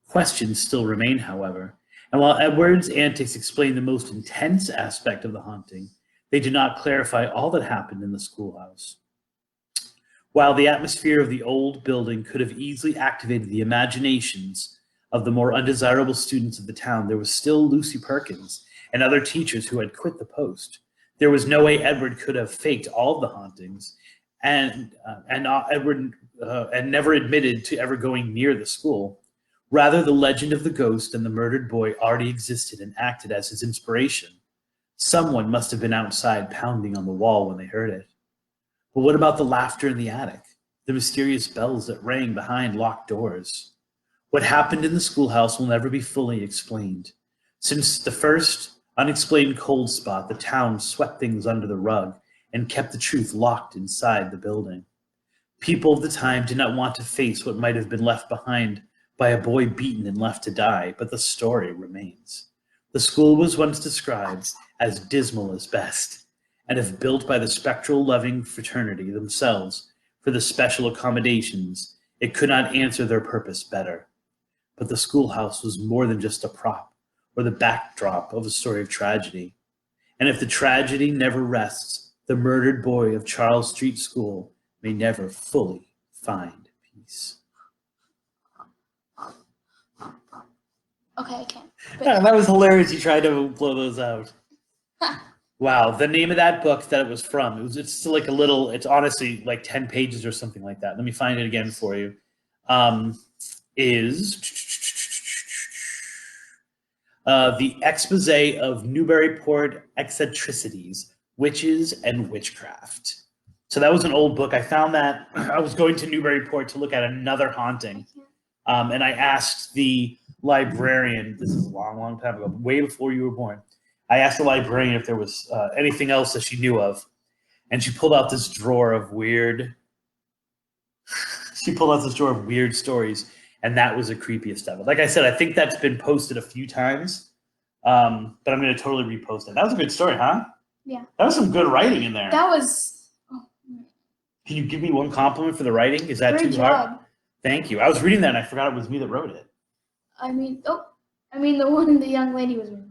Questions still remain, however, and while Edward's antics explain the most intense aspect of the haunting, they do not clarify all that happened in the schoolhouse. While the atmosphere of the old building could have easily activated the imaginations of the more undesirable students of the town, there was still Lucy Perkins and other teachers who had quit the post. There was no way Edward could have faked all of the hauntings, and never admitted to ever going near the school. Rather, the legend of the ghost and the murdered boy already existed and acted as his inspiration. Someone must have been outside pounding on the wall when they heard it. But what about the laughter in the attic? The mysterious bells that rang behind locked doors? What happened in the schoolhouse will never be fully explained. Since the first unexplained cold spot, the town swept things under the rug and kept the truth locked inside the building. People of the time did not want to face what might have been left behind by a boy beaten and left to die, but the story remains. The school was once described as dismal as best, and if built by the spectral loving fraternity themselves for the special accommodations, it could not answer their purpose better. But the schoolhouse was more than just a prop or the backdrop of a story of tragedy. And if the tragedy never rests, the murdered boy of Charles Street School may never fully find peace. Okay, I can't. Yeah, that was hilarious. You tried to blow those out. Wow, the name of that book that it was from, it's still like a little, it's honestly like 10 pages or something like that. Let me find it again for you. Is The Expose of Newburyport Eccentricities, Witches and Witchcraft. So that was an old book. I found that I was going to Newburyport to look at another haunting. And I asked the librarian, this is a long, long time ago, way before you were born. I asked the librarian if there was anything else that she knew of. And she pulled out this drawer of weird, stories. And that was the creepiest of it. Like I said, I think that's been posted a few times. But I'm going to totally repost it. That was a good story, huh? Yeah. That was some good writing in there. That was... Can you give me one compliment for the writing? Is that Great too job. hard? Thank you. I was reading that and I forgot it was me that wrote it. the one the young lady was reading.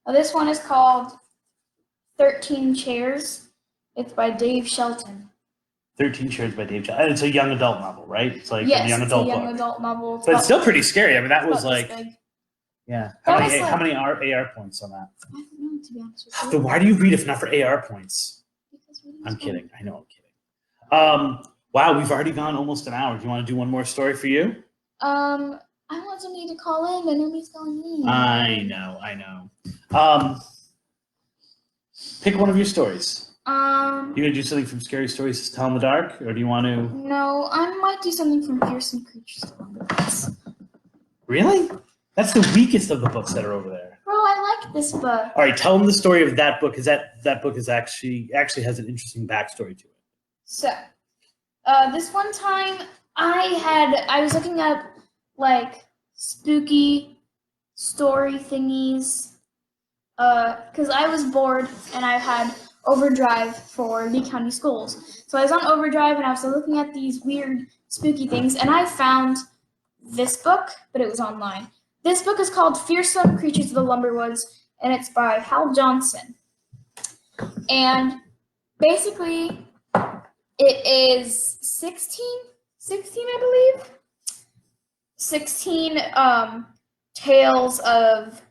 This one is called 13 Chairs. It's by Dave Shelton. 13 Chairs by Dave Shelton. And it's a young adult novel, right? It's like Yes, a young adult it's a young book. adult novel. But it's still pretty scary. I mean, that was like, yeah. How That many was AR points on that? I don't know, to be honest with you. Then why do you read if not for AR points? Because reading's I'm fun. kidding. I know I'm kidding. Wow, we've already gone almost an hour. Do you want to do one more story for you? I want somebody to call in, but nobody's calling in. I know. Pick one of your stories. You gonna do something from Scary Stories to Tell in the Dark, or do you want to? No, I might do something from Fearsome Creatures. Really? That's the weakest of the books that are over there. Bro, I like this book. All right, tell them the story of that book, because that book is actually has an interesting backstory to it. So, this one time I was looking up like spooky story thingies, because I was bored and I had Overdrive for Lee County Schools. So I was on Overdrive and I was looking at these weird spooky things, and I found this book, but it was online. This book is called Fearsome Creatures of the Lumberwoods, and it's by Hal Johnson. And basically, it is 16, I believe. 16 tales of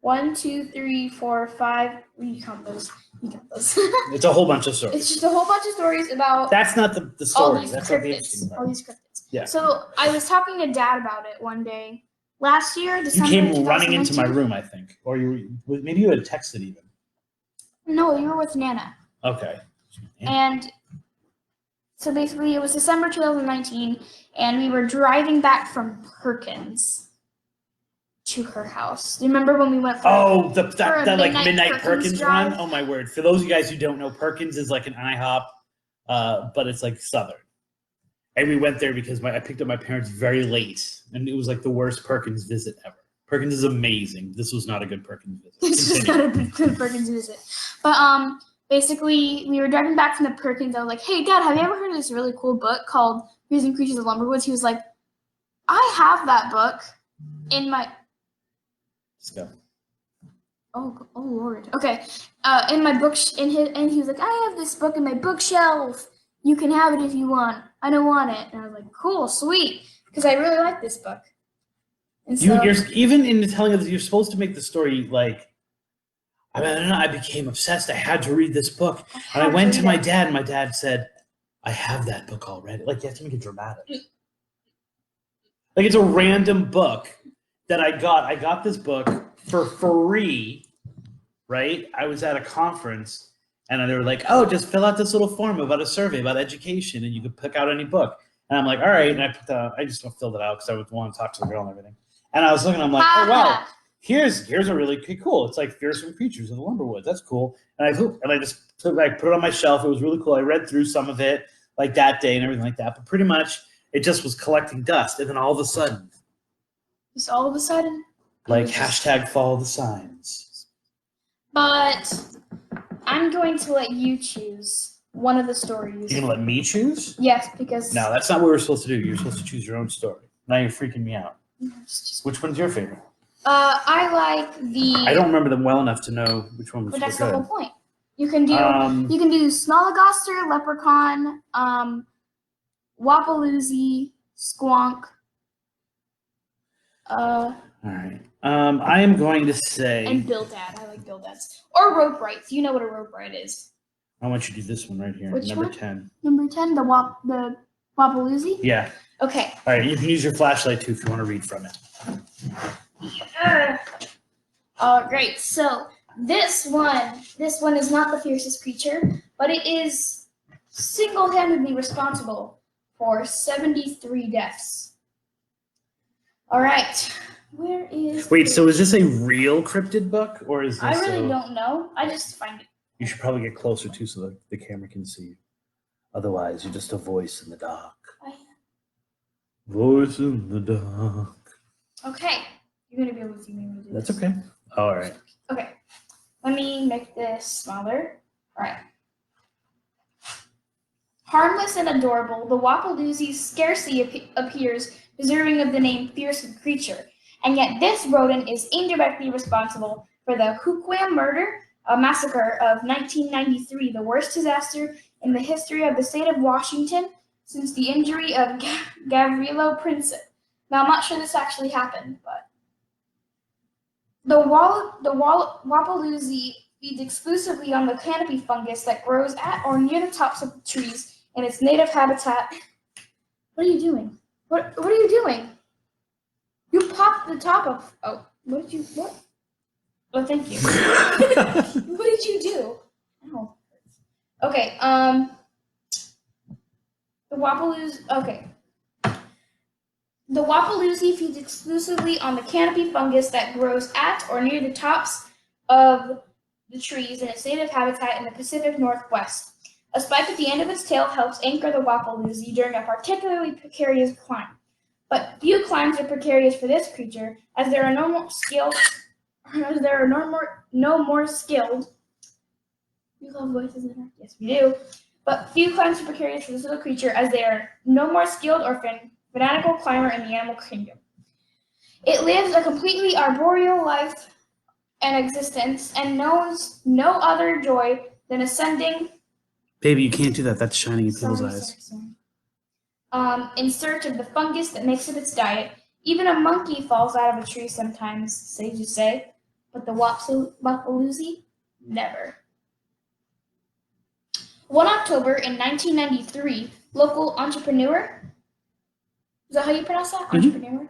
1, 2, 3, 4, 5. You count those. It's a whole bunch of stories. It's just a whole bunch of stories about That's not the all story. these That's not the cryptids. interesting All part. these cryptids. Yeah. So I was talking to Dad about it one day last year, You December. came running into my 2019. room, I think, or maybe you had texted even. No, you were with Nana. Okay. And so basically, it was December 2019, and we were driving back from Perkins to her house. Do you remember when we went for that like midnight Perkins drive? run? Oh my word! For those of you guys who don't know, Perkins is like an IHOP, but it's like Southern. And we went there because I picked up my parents very late, and it was like the worst Perkins visit ever. Perkins is amazing. This was not a good Perkins visit. This was not a good Perkins visit. But basically, we were driving back from the Perkins. I was like, "Hey, Dad, have you ever heard of this really cool book called Fearsome Creatures of Lumberwoods?" He was like, "I have that book in my." Let's go. Oh Lord. Okay. In my book, and he was like, "I have this book in my bookshelf. You can have it if you want. I don't want it." And I was like, "Cool, sweet," because I really like this book. And so, You're even in the telling of you're supposed to make the story like. I don't know. I became obsessed. I had to read this book, and I went to my dad, and my dad said, "I have that book already." Like you have to make it dramatic. Like it's a random book that I got. I got this book for free, right? I was at a conference. And they were like, "Oh, just fill out this little form about a survey about education, and you could pick out any book." And I'm like, "All right." And I just filled it out because I would want to talk to the girl and everything. And I was looking, I'm like, "Oh wow, here's a really cool. It's like Fearsome Creatures of the Lumberwoods. That's cool." And I just put it on my shelf. It was really cool. I read through some of it like that day and everything like that. But pretty much it just was collecting dust. And then all of a sudden, like hashtag follow the signs. But I'm going to let you choose one of the stories. You're gonna let me choose? Yes, because No, that's not what we're supposed to do. You're supposed to choose your own story. Now you're freaking me out. Which one's your favorite? I like the. I don't remember them well enough to know which one was But that's good. the whole point. You can do Snolligoster, Leprechaun, Wappaloozie, Squonk. All right. I am going to say. And Bildad. I like Bildads. Or Rope Rights. You know what a Rope Right is. I want you to do this one right here. Which number one? 10. Number 10, the Wappaloozie? Yeah. Okay. All right. You can use your flashlight too if you want to read from it. Great. So this one is not the fiercest creature, but it is single-handedly responsible for 73 deaths. All right. Where is? Wait. So is this a real cryptid book, or is this? I really don't know. I just find it. You should probably get closer too, so that the camera can see you. Otherwise, you're just a voice in the dark. Voice in the dark. Okay. You're gonna be able to see me when you do That's this. okay. All right. Okay. Let me make this smaller. All right. Harmless and adorable, the Wappaloozie scarcely appears deserving of the name Fearsome Creature, and yet this rodent is indirectly responsible for the Hookwam murder, a massacre of 1993, the worst disaster in the history of the state of Washington since the injury of Gavrilo Princip. Now, I'm not sure this actually happened, but the Wappaloozie feeds exclusively on the canopy fungus that grows at or near the tops of the trees in its native habitat. What are you doing? What are you doing? You popped the top of. Oh, what? Oh, thank you. What did you do? Oh. Okay. The Wappaloozie. Okay. The Wappaloozie feeds exclusively on the canopy fungus that grows at or near the tops of the trees in its native habitat in the Pacific Northwest. A spike at the end of its tail helps anchor the Wappaloozie during a particularly precarious climb. But few climbs are precarious for this creature, as there are no more skilled. You love voices in there? Yes, we do. But few climbs are precarious for this little creature, as they are no more skilled or fanatical climber in the animal kingdom. It lives a completely arboreal life and existence, and knows no other joy than ascending. Baby, you can't do that. That's shining in people's eyes. In search of the fungus that makes up its diet. Even a monkey falls out of a tree sometimes, sages say, but the Wappaloozie, never. One October in 1993, local entrepreneur, is that how you pronounce that? Mm-hmm. Entrepreneur?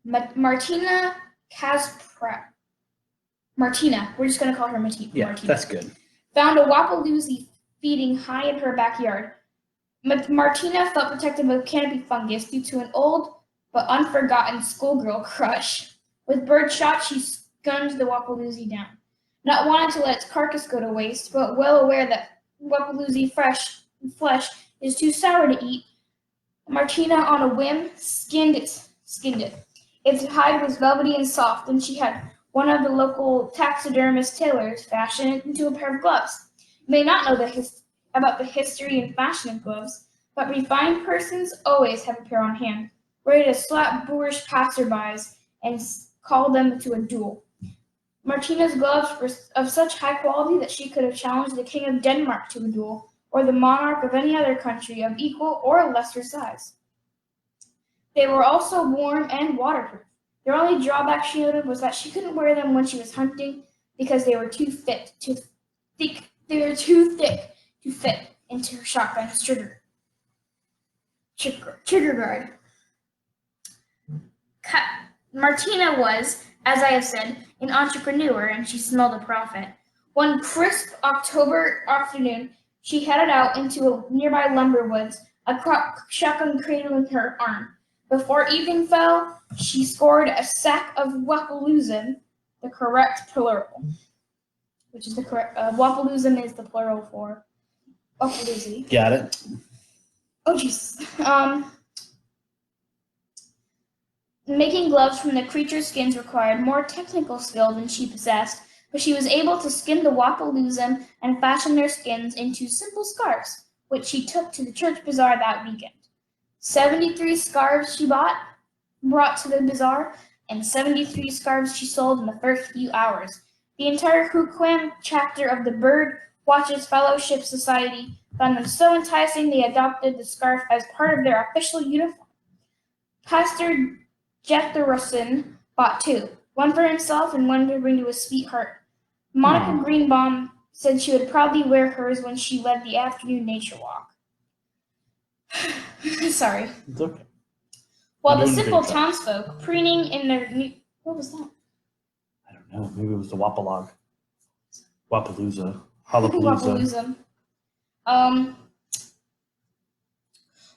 Yep. Martina Kasprat. Martina, we're just going to call her Martina. Yeah, that's good. Found a Wappaloozie feeding high in her backyard. Martina felt protected by canopy fungus due to an old but unforgotten schoolgirl crush. With birdshot, she gunned the Wappaloozie down, not wanting to let its carcass go to waste, but well aware that Wappaloozie flesh is too sour to eat. Martina, on a whim, skinned it. Its hide was velvety and soft, and she had one of the local taxidermist tailors fashion it into a pair of gloves. You may not know about the history and fashion of gloves, but refined persons always have a pair on hand, ready to slap boorish passerbys and call them to a duel. Martina's gloves were of such high quality that she could have challenged the king of Denmark to a duel, or the monarch of any other country of equal or lesser size. They were also warm and waterproof. Their only drawback, she noted, was that she couldn't wear them when she was hunting because they were too thick to fit into her shotgun's trigger guard. Martina was, as I have said, an entrepreneur, and she smelled a profit. One crisp October afternoon, she headed out into a nearby Lumberwoods, a shotgun cradling her arm. Before evening fell, she scored a sack of Wappaloozum, the correct plural, which is the correct. Wappaloozum is the plural for Wappaloozie. Got it. Oh, Jesus. Making gloves from the creature's skins required more technical skill than she possessed, but she was able to skin the Wappaloozum and fashion their skins into simple scarves, which she took to the church bazaar that weekend. 73 scarves she brought to the bazaar, and 73 scarves she sold in the first few hours. The entire Huquam chapter of the Bird Watchers Fellowship Society found them so enticing they adopted the scarf as part of their official uniform. Pastor Jethroson bought two, one for himself and one to bring to his sweetheart. Monica Greenbaum said she would probably wear hers when she led the afternoon nature walk. Sorry. It's okay. While the simple townsfolk, preening in their new... What was that? I don't know. Maybe it was the Wapalog. Wapalooza. Hollapalooza.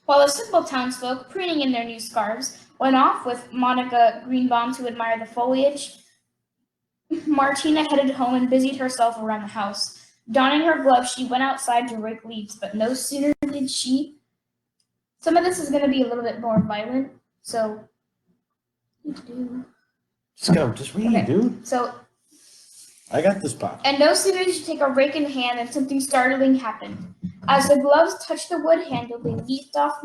While the simple townsfolk, preening in their new scarves, went off with Monica Greenbaum to admire the foliage, Martina headed home and busied herself around the house. Donning her gloves, she went outside to rake leaves, but no sooner did she... Some of this is going to be a little bit more violent, so... Just go. Just read, dude. So... I got this pop. And no sooner did she take a rake in hand than something startling happened. As the gloves touched the wood handle, they leaped off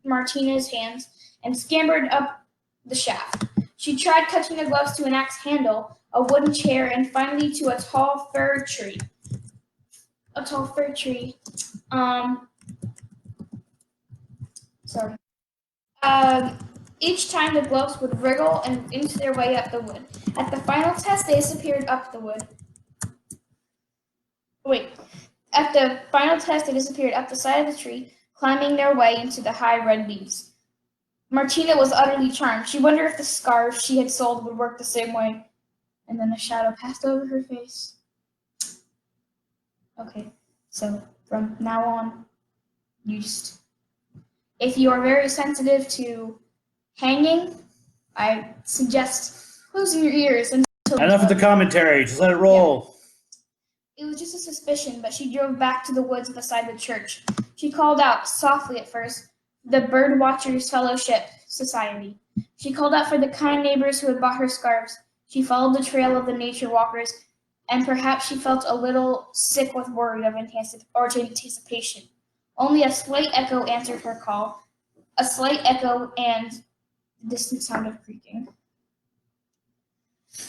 Martina's hands and scampered up the shaft. She tried touching the gloves to an axe handle, a wooden chair, and finally to a tall fir tree. Sorry. Each time the gloves would wriggle and inch their way up the wood. At the final test, they disappeared up the wood. At the final test, they disappeared up the side of the tree, climbing their way into the high red leaves. Martina was utterly charmed. She wondered if the scarves she had sold would work the same way. And then a shadow passed over her face. Okay, so from now on, if you are very sensitive to hanging, I suggest closing your ears until... Enough of the commentary. Just let it roll. Yeah. It was just a suspicion, but she drove back to the woods beside the church. She called out, softly at first, the Bird Watchers Fellowship Society. She called out for the kind neighbors who had bought her scarves. She followed the trail of the nature walkers, and perhaps she felt a little sick with worry of anticipation. Only a slight echo answered her call. A slight echo and the distant sound of creaking.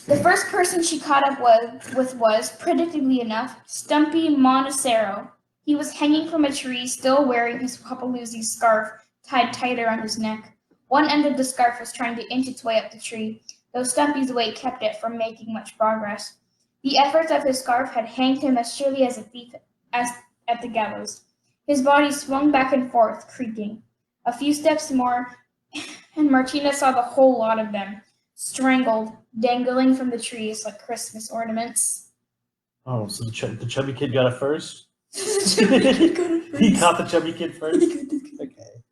The first person she caught up with was, predictably enough, Stumpy Monacero. He was hanging from a tree, still wearing his Wapaloozie scarf tied tight around his neck. One end of the scarf was trying to inch its way up the tree, though Stumpy's weight kept it from making much progress. The efforts of his scarf had hanged him as surely as a thief at the gallows. His body swung back and forth, creaking. A few steps more, and Martina saw the whole lot of them, strangled, dangling from the trees like Christmas ornaments. Oh, so the chubby kid got it first? He caught the chubby kid first? Okay.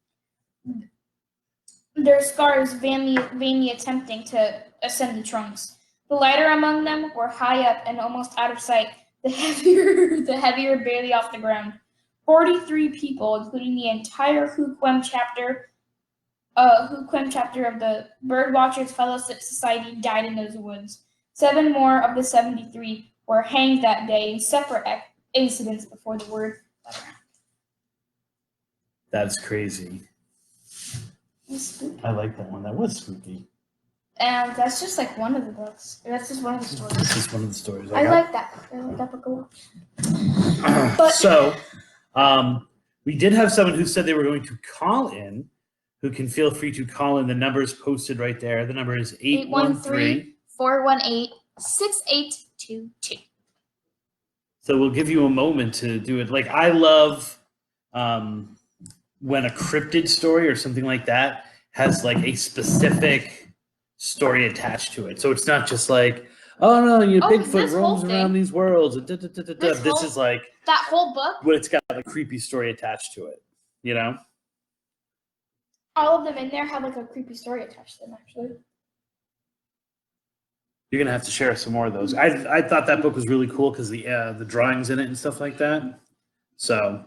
Their scarves vainly attempting to ascend the trunks. The lighter among them were high up and almost out of sight, the heavier barely off the ground. 43 people, including the entire Huquam chapter of the Bird Watchers Fellowship Society, died in those woods. 7 more of the 73 were hanged that day in separate incidents before the word got around. That's crazy. I like that one. That was spooky. And that's just like one of the books. That's just one of the stories. That's just one of the stories. I like that book. I like that book a lot. So, we did have someone who said they were going to call in, who can feel free to call in. The number is posted right there. The number is 813-418-6822. So we'll give you a moment to do it. Like, I love when a cryptid story or something like that has like a specific story attached to it. So it's not just like, oh no, Bigfoot roams around these worlds. This is like that whole book. But it's got a creepy story attached to it. You know? All of them in there have like a creepy story attached to them, actually. You're gonna have to share some more of those. I thought that book was really cool because the drawings in it and stuff like that. So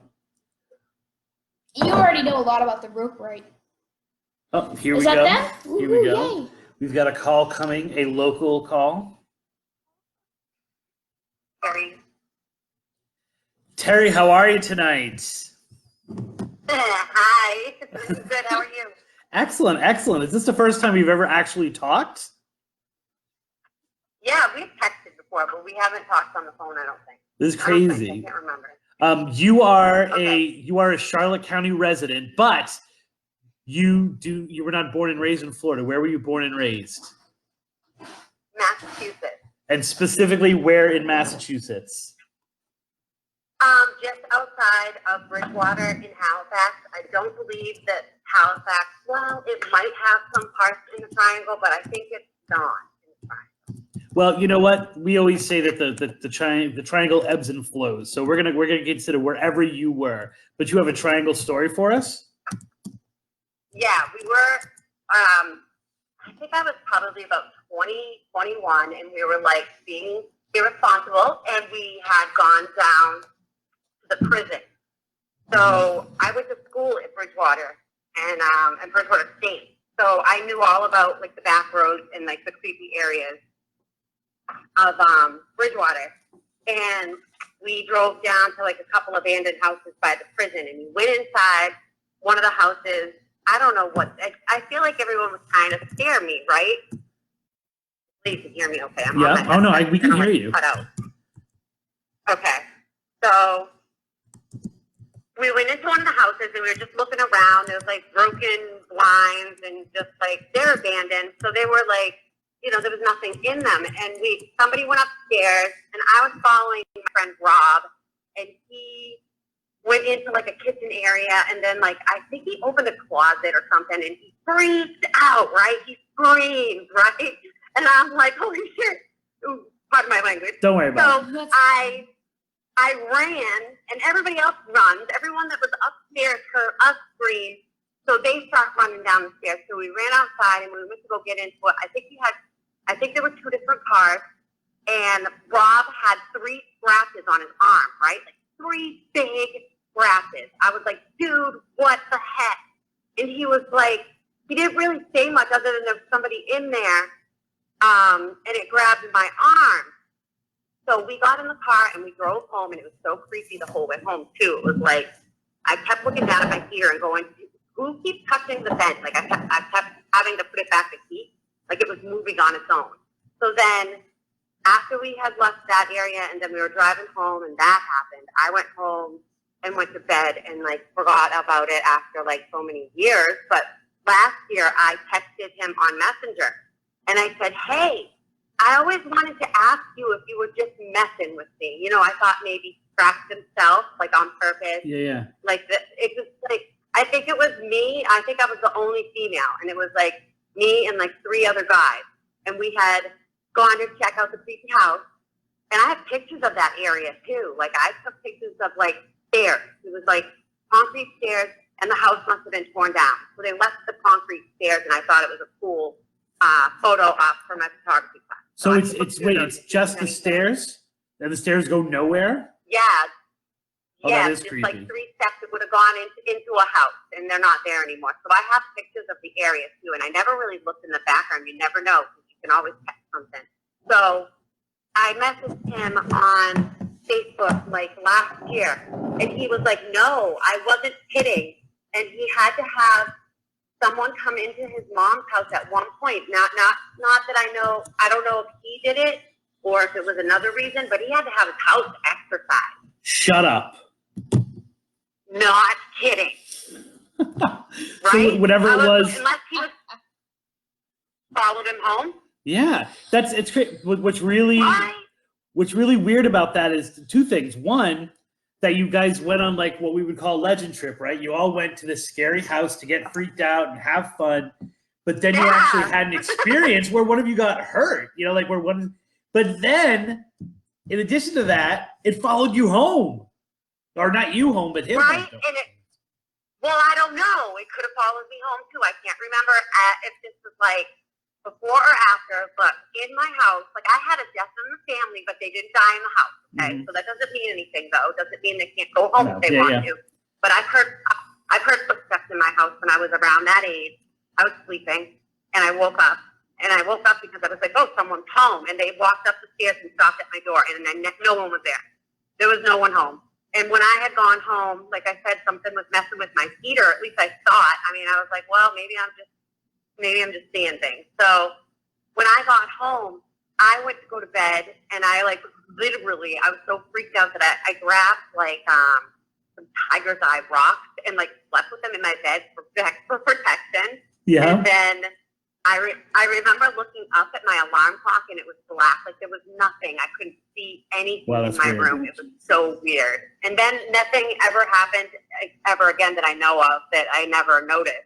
you already know a lot about the rope, right? Oh, here is we go. That them? Here we go. Yay. We've got a call coming, a local call. Sorry. Terry, how are you tonight? Hi. Good. How are you? Excellent, excellent. Is this the first time you've ever actually talked? Yeah, we've texted before, but we haven't talked on the phone, I don't think. This is I don't think. crazy. I can't remember. You are Okay. you are a Charlotte County resident, but you were not born and raised in Florida. Where were you born and raised? Massachusetts. And specifically, where in Massachusetts? Just outside of Bridgewater in Halifax. I don't believe that Halifax, well, it might have some parts in the triangle, but I think it's not in the triangle. Well, you know what? We always say that the triangle ebbs and flows. So we're gonna consider wherever you were. But you have a triangle story for us? Yeah, we were, I think I was probably about 20, 21, and we were like being irresponsible, and we had gone down to the prison. So I went to school at Bridgewater and Bridgewater State. So I knew all about like the back roads and like the creepy areas of Bridgewater. And we drove down to like a couple abandoned houses by the prison, and we went inside one of the houses. I don't know what, I feel like everyone was trying to scare me, right? Please can hear me okay. I'm on Yeah. Oh no, we can hear you. Cut out. Okay. So we went into one of the houses and we were just looking around. There was like broken blinds and just like they're abandoned. So they were like, you know, there was nothing in them. And somebody went upstairs and I was following my friend Rob, and he went into like a kitchen area, and then like I think he opened a closet or something, and he freaked out, right? He screamed, right? And I'm like, holy shit. Ooh, pardon my language. Don't worry about it. So I ran, and everybody else runs. Everyone that was upstairs heard us scream, so they start running down the stairs. So we ran outside, and we went to go get into it. I think there were two different cars, and Rob had 3 scratches on his arm, right? Like 3 big scratches. I was like, dude, what the heck? And he was like, he didn't really say much other than there was somebody in there, and it grabbed my arm. So we got in the car and we drove home, and it was so creepy the whole way home too. It was like, I kept looking down at my heater and going, who keeps touching the vent? Like I kept having to put it back to heat, like it was moving on its own. So then after we had left that area and then we were driving home and that happened, I went home and went to bed and like forgot about it after like so many years. But last year I texted him on Messenger and I said, hey, I always wanted to ask you if you were just messing with me. You know, I thought maybe he scratched himself like on purpose. Yeah. Like it was like, I think it was me. I think I was the only female, and it was like me and like 3 other guys. And we had gone to check out the creepy house. And I have pictures of that area too. Like I took pictures of like stairs. It was like concrete stairs, and the house must have been torn down. So they left the concrete stairs, and I thought it was a cool photo op for my photography class. So it's just the stairs? And the stairs go nowhere? Yeah. Oh, yeah, that is just creepy. like 3 steps that would have gone into a house, and they're not there anymore. So I have pictures of the area too, and I never really looked in the background. You never know, because you can always catch something. So I messaged him on Facebook like last year, and he was like, no, I wasn't kidding. And he had to have someone come into his mom's house at one point. Not that I know. I don't know if he did it or if it was another reason, but he had to have his house exercised. Shut up. Not kidding. Right? So whatever it was. Unless he was followed him home. Yeah, it's great. What's really weird about that is 2 things. One, that you guys went on like what we would call a legend trip, right? You all went to this scary house to get freaked out and have fun, but then you actually had an experience where one of you got hurt. You know, like where one. But then, in addition to that, it followed you home, or not you home, but him. Right? Home. And well, I don't know. It could have followed me home too. I can't remember if this was like before or after, but in my house, like I had a death in the family, but they didn't die in the house. Okay, so that doesn't mean anything, though. It doesn't mean they can't go home if they want to. But I've heard footsteps in my house when I was around that age. I was sleeping, and I woke up. And I woke up because I was like, oh, someone's home. And they walked up the stairs and stopped at my door, and then no one was there. There was no one home. And when I had gone home, like I said, something was messing with my heater. At least I thought. I mean, I was like, well, maybe I'm just seeing things. So when I got home, I went to go to bed, and I like literally, I was so freaked out that I grabbed like some tiger's eye rocks and like slept with them in my bed for protection. Yeah. And then I remember looking up at my alarm clock, and it was black. Like there was nothing. I couldn't see anything in my room. It was so weird. And then nothing ever happened ever again that I know of that I never noticed.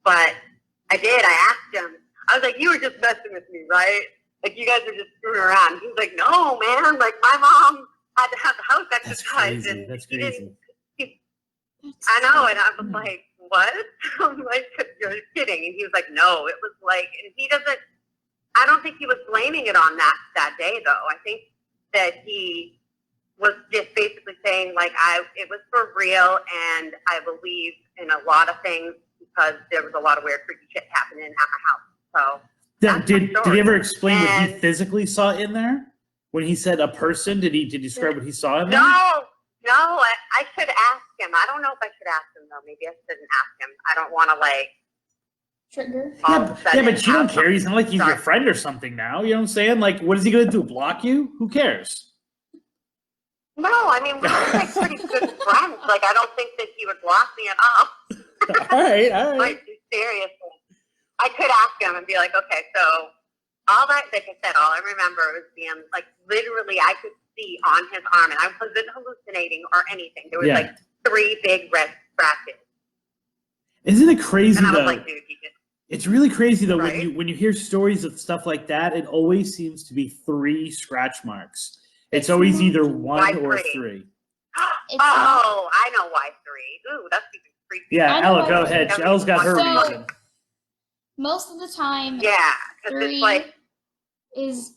But I did. I asked him. I was like, "You were just messing with me, right? Like you guys were just screwing around." He was like, "No, man. Like my mom had to have the house exercised, and That's he crazy. didn't." I know, and I was like, "What?" I'm like, "You're kidding." And he was like, "No, it was like," and he doesn't. I don't think he was blaming it on that day, though. I think that he was just basically saying like, it was for real, and I believe in a lot of things because there was a lot of weird, freaky shit happening at my house. So Did he ever explain what he physically saw in there? When he said a person, did he describe what he saw in there? No, I should ask him. I don't know if I should ask him though. Maybe I shouldn't ask him. I don't want to like trigger. Yeah, but you don't care. He's not like he's your friend or something now. You know what I'm saying? Like, what is he gonna do? Block you? Who cares? No, I mean we're like pretty good friends. Like I don't think that he would block me at all. All right. Like seriously, I could ask him and be like, okay, so all that, like I said, all I remember was being like literally I could see on his arm, and I wasn't hallucinating or anything. There was like 3 big red scratches. Isn't it crazy and I was though? like, dude, it's really crazy though right? when you hear stories of stuff like that. It always seems to be 3 scratch marks. It's always either 1 or 3. Oh, I know why 3. Ooh, that's even creepy. Yeah, Ella, go ahead. Ella's got her reason. Most of the time, yeah, because it's like is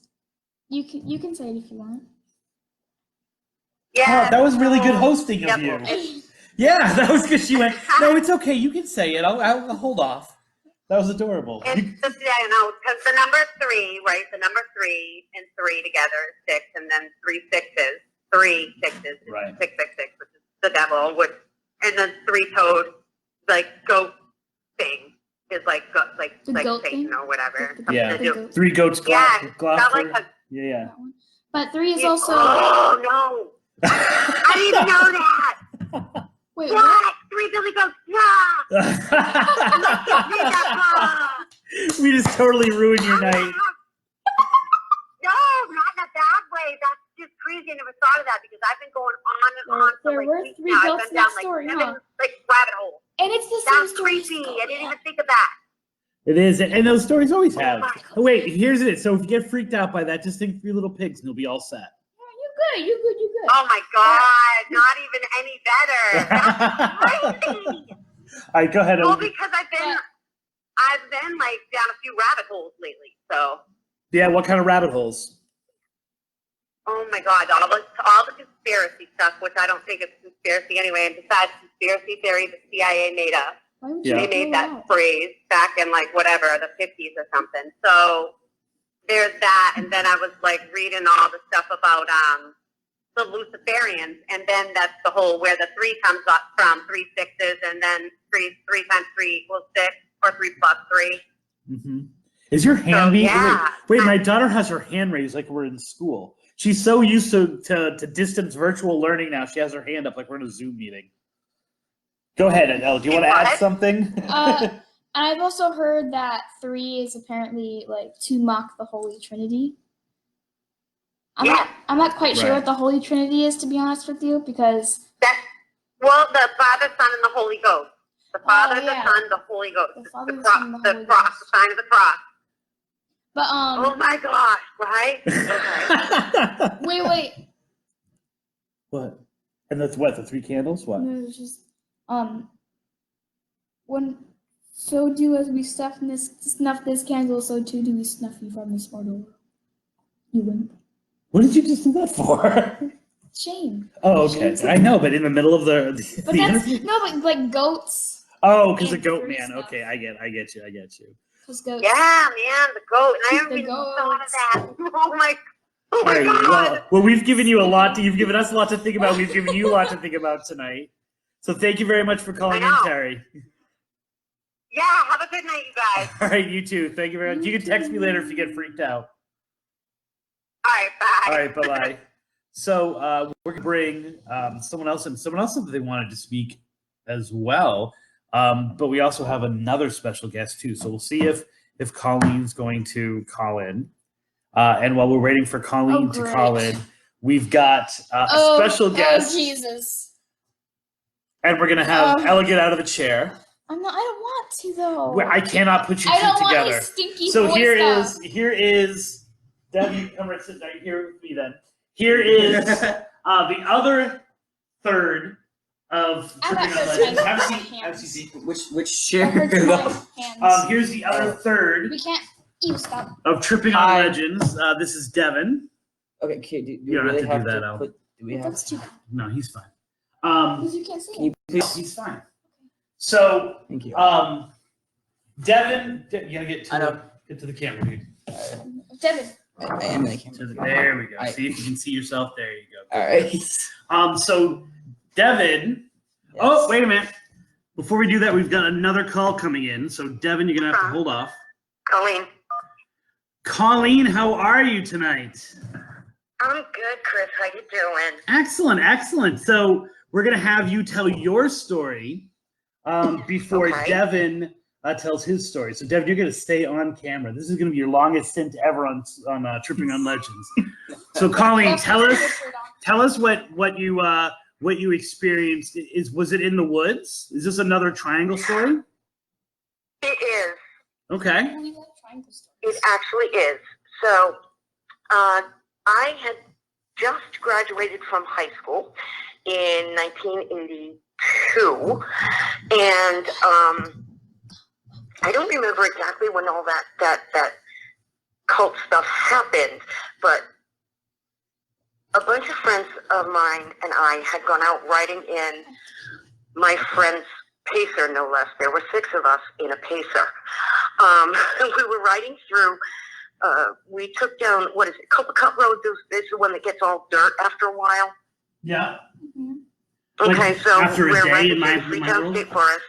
you can say it if you want. Yeah, that was really good hosting of you. Yeah, that was good. She went, no, it's okay. You can say it. I'll hold off. That was adorable. It's just, I know, because the number 3, right? The number 3 and 3 together is 6, and then 3 sixes. 3 sixes. Right. 666, which is the devil. And then 3-toed, like goat thing is like goat Satan thing? or whatever. Yeah. Goat. 3 goats. Yeah. But 3 is also. Oh no! I didn't even know that. Wait, what? 3 billy goats? We just totally ruined your night. No, not in a bad way. That's just crazy. I never thought of that because I've been going on and on for there like were weeks 3 now. goats I've in been down that like story, 7 huh? like rabbit holes. And it's the That's same story. creepy. I didn't even think of that. It is, and those stories always have. Oh, wait, here's it. So if you get freaked out by that, just think 3 little pigs and you'll be all set. You're good. Oh my god, not even any better. That's crazy. All right, go ahead. Well, because I've been like down a few rabbit holes lately. So. Yeah, what kind of rabbit holes? Oh my god, all the conspiracy stuff, which I don't think is conspiracy anyway. And besides conspiracy theory, the CIA made up. They made that phrase back in like whatever the 50s or something. So there's that, and then I was like reading all the stuff about the Luciferians, and then that's the whole where the 3 comes up from 3 sixes, and then 3 times 3 equals 6, or 3 plus 3. Mm-hmm. Is your hand wait, my daughter has her hand raised like we're in school. She's so used to distance virtual learning now. She has her hand up like we're in a Zoom meeting. Go ahead, Ella. Do you want to add something? I've also heard that 3 is apparently like to mock the Holy Trinity. I'm not quite sure what the Holy Trinity is, to be honest with you, because the Father, Son, and the Holy Ghost. The Father, the Son, the Holy Ghost. The Father, the the Son, and the Holy cross, Ghost. the sign of the cross. But oh my gosh, right? Okay. Wait. What? And that's what, the 3 candles? What? No, it's just when so do as we snuff this candle, so too do we snuff you from this mortal. You wimp. What did you just do that for? Shame. Oh, okay. I know, but in the middle of the but that's interview? No, but like goats. Oh, because the goat man. Stuff. Okay, I get you. Because goats. Yeah, man, the goat. And I haven't even thought of that. Oh my god. Well, we've given you a lot. You've given us a lot to think about. We've given you a lot to think about tonight. So thank you very much for calling in, Terry. Yeah, have a good night, you guys. All right, you too. Thank you very much. You can text me later if you get freaked out. All right, bye. All right, bye-bye. So we're going to bring someone else in. Someone else said that they wanted to speak as well. But we also have another special guest, too. So we'll see if Colleen's going to call in. And while we're waiting for Colleen to call in, we've got a special guest. Oh, Jesus. And we're going to have Ella get out of the chair. I don't want to, though. I cannot put you two together. I don't want his stinky So boy stuff. here is, Deb, you come right sit right here with me then. Here is the other third of Tripping on Legends. Have a seat. Which chair? Here's the other third. We can't. You stop. Of Tripping on Legends. This is Devin. Okay, do You don't really have to do that, Al. do we have That's too bad. No, he's fine. Because you can't see Can you it. please? He's fine. So, Thank you. Devin, you gotta get I know. to the camera, dude. Devin. I am in the camera. There we go. See if you can see yourself. There you go. All right. So Devin. Yes. Oh, wait a minute. Before we do that, we've got another call coming in. So Devin, you're gonna have to hold off. Colleen, how are you tonight? I'm good, Chris. How you doing? Excellent, excellent. So we're gonna have you tell your story before Okay. Devin tells his story. So Devin, you're gonna stay on camera. This is gonna be your longest stint ever on Tripping on Legends. So Colleen, tell us what you experienced. Was it in the woods? Is this another triangle story? It is. Okay. It actually is. So, I had just graduated from high school in 1982, and I don't remember exactly when all that cult stuff happened, but a bunch of friends of mine and I had gone out riding in my friend's Pacer, no less. There were 6 of us in a Pacer. We were riding through. We took down, what is it, Copacut Road? This is the one that gets all dirt after a while. Yeah. Okay, Like so after a we're day riding in my through Freetown world? State Forest,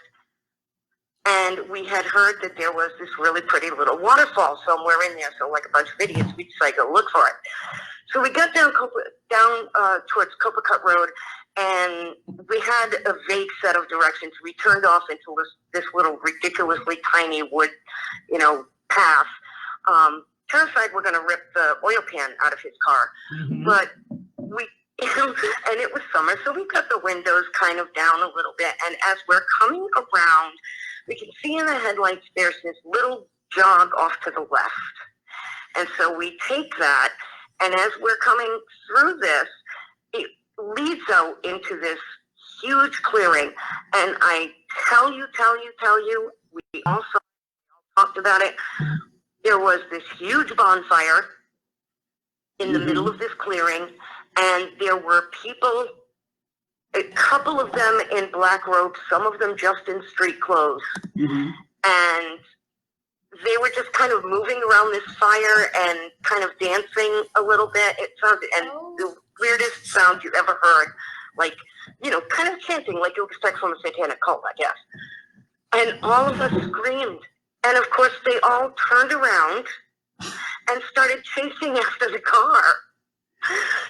and we had heard that there was this really pretty little waterfall somewhere in there. So, like a bunch of idiots, we decided to go look for it. So we got down towards Copacut Road, and we had a vague set of directions. We turned off into this little ridiculously tiny wood, path. Terrified we're going to rip the oil pan out of his car. Mm-hmm. But and it was summer, so we got the windows kind of down a little bit. And as we're coming around, we can see in the headlights there's this little jog off to the left. And so we take that, and as we're coming through this, it leads out into this huge clearing. And I tell you, we also talked about it. There was this huge bonfire in the middle of this clearing, and there were people, a couple of them in black robes, some of them just in street clothes. Mm-hmm. And they were just kind of moving around this fire and kind of dancing a little bit. It sounded, and the weirdest sound you ever heard, like, kind of chanting like you expect from a satanic cult, I guess. And all of us screamed. And of course, they all turned around and started chasing after the car.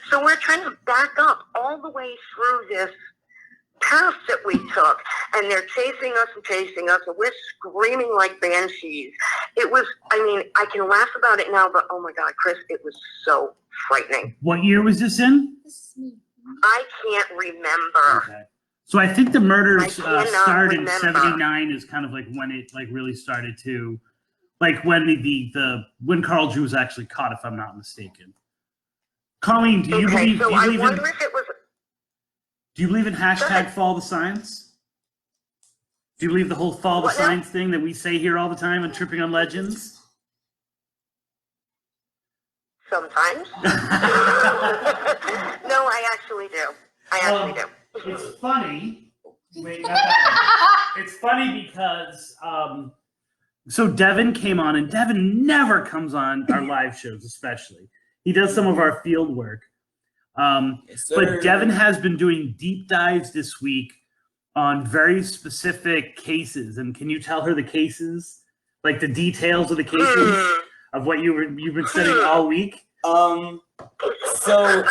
So we're trying to back up all the way through this path that we took, and they're chasing us, and we're screaming like banshees. It was, I can laugh about it now, but oh my God, Chris, it was so frightening. What year was this in? I can't remember. Okay. So I think the murders cannot started in remember. 79 is kind of like when it really started to, like when when Carl Drew was actually caught, if I'm not mistaken. Colleen, do you believe? So do you I believe wonder in, if it was. do you believe in hashtag ahead. Follow the Signs? Do you believe the whole Follow the What now? Signs thing that we say here all the time on Tripping on Legends? Sometimes. No, I actually do. I actually do. It's funny. Wait, not that one. It's funny because so Devin came on, and Devin never comes on our live shows, especially. He does some of our field work. Yes, sir. But Devin has been doing deep dives this week on very specific cases. And can you tell her the cases? Like the details of the cases of what you've been studying all week? So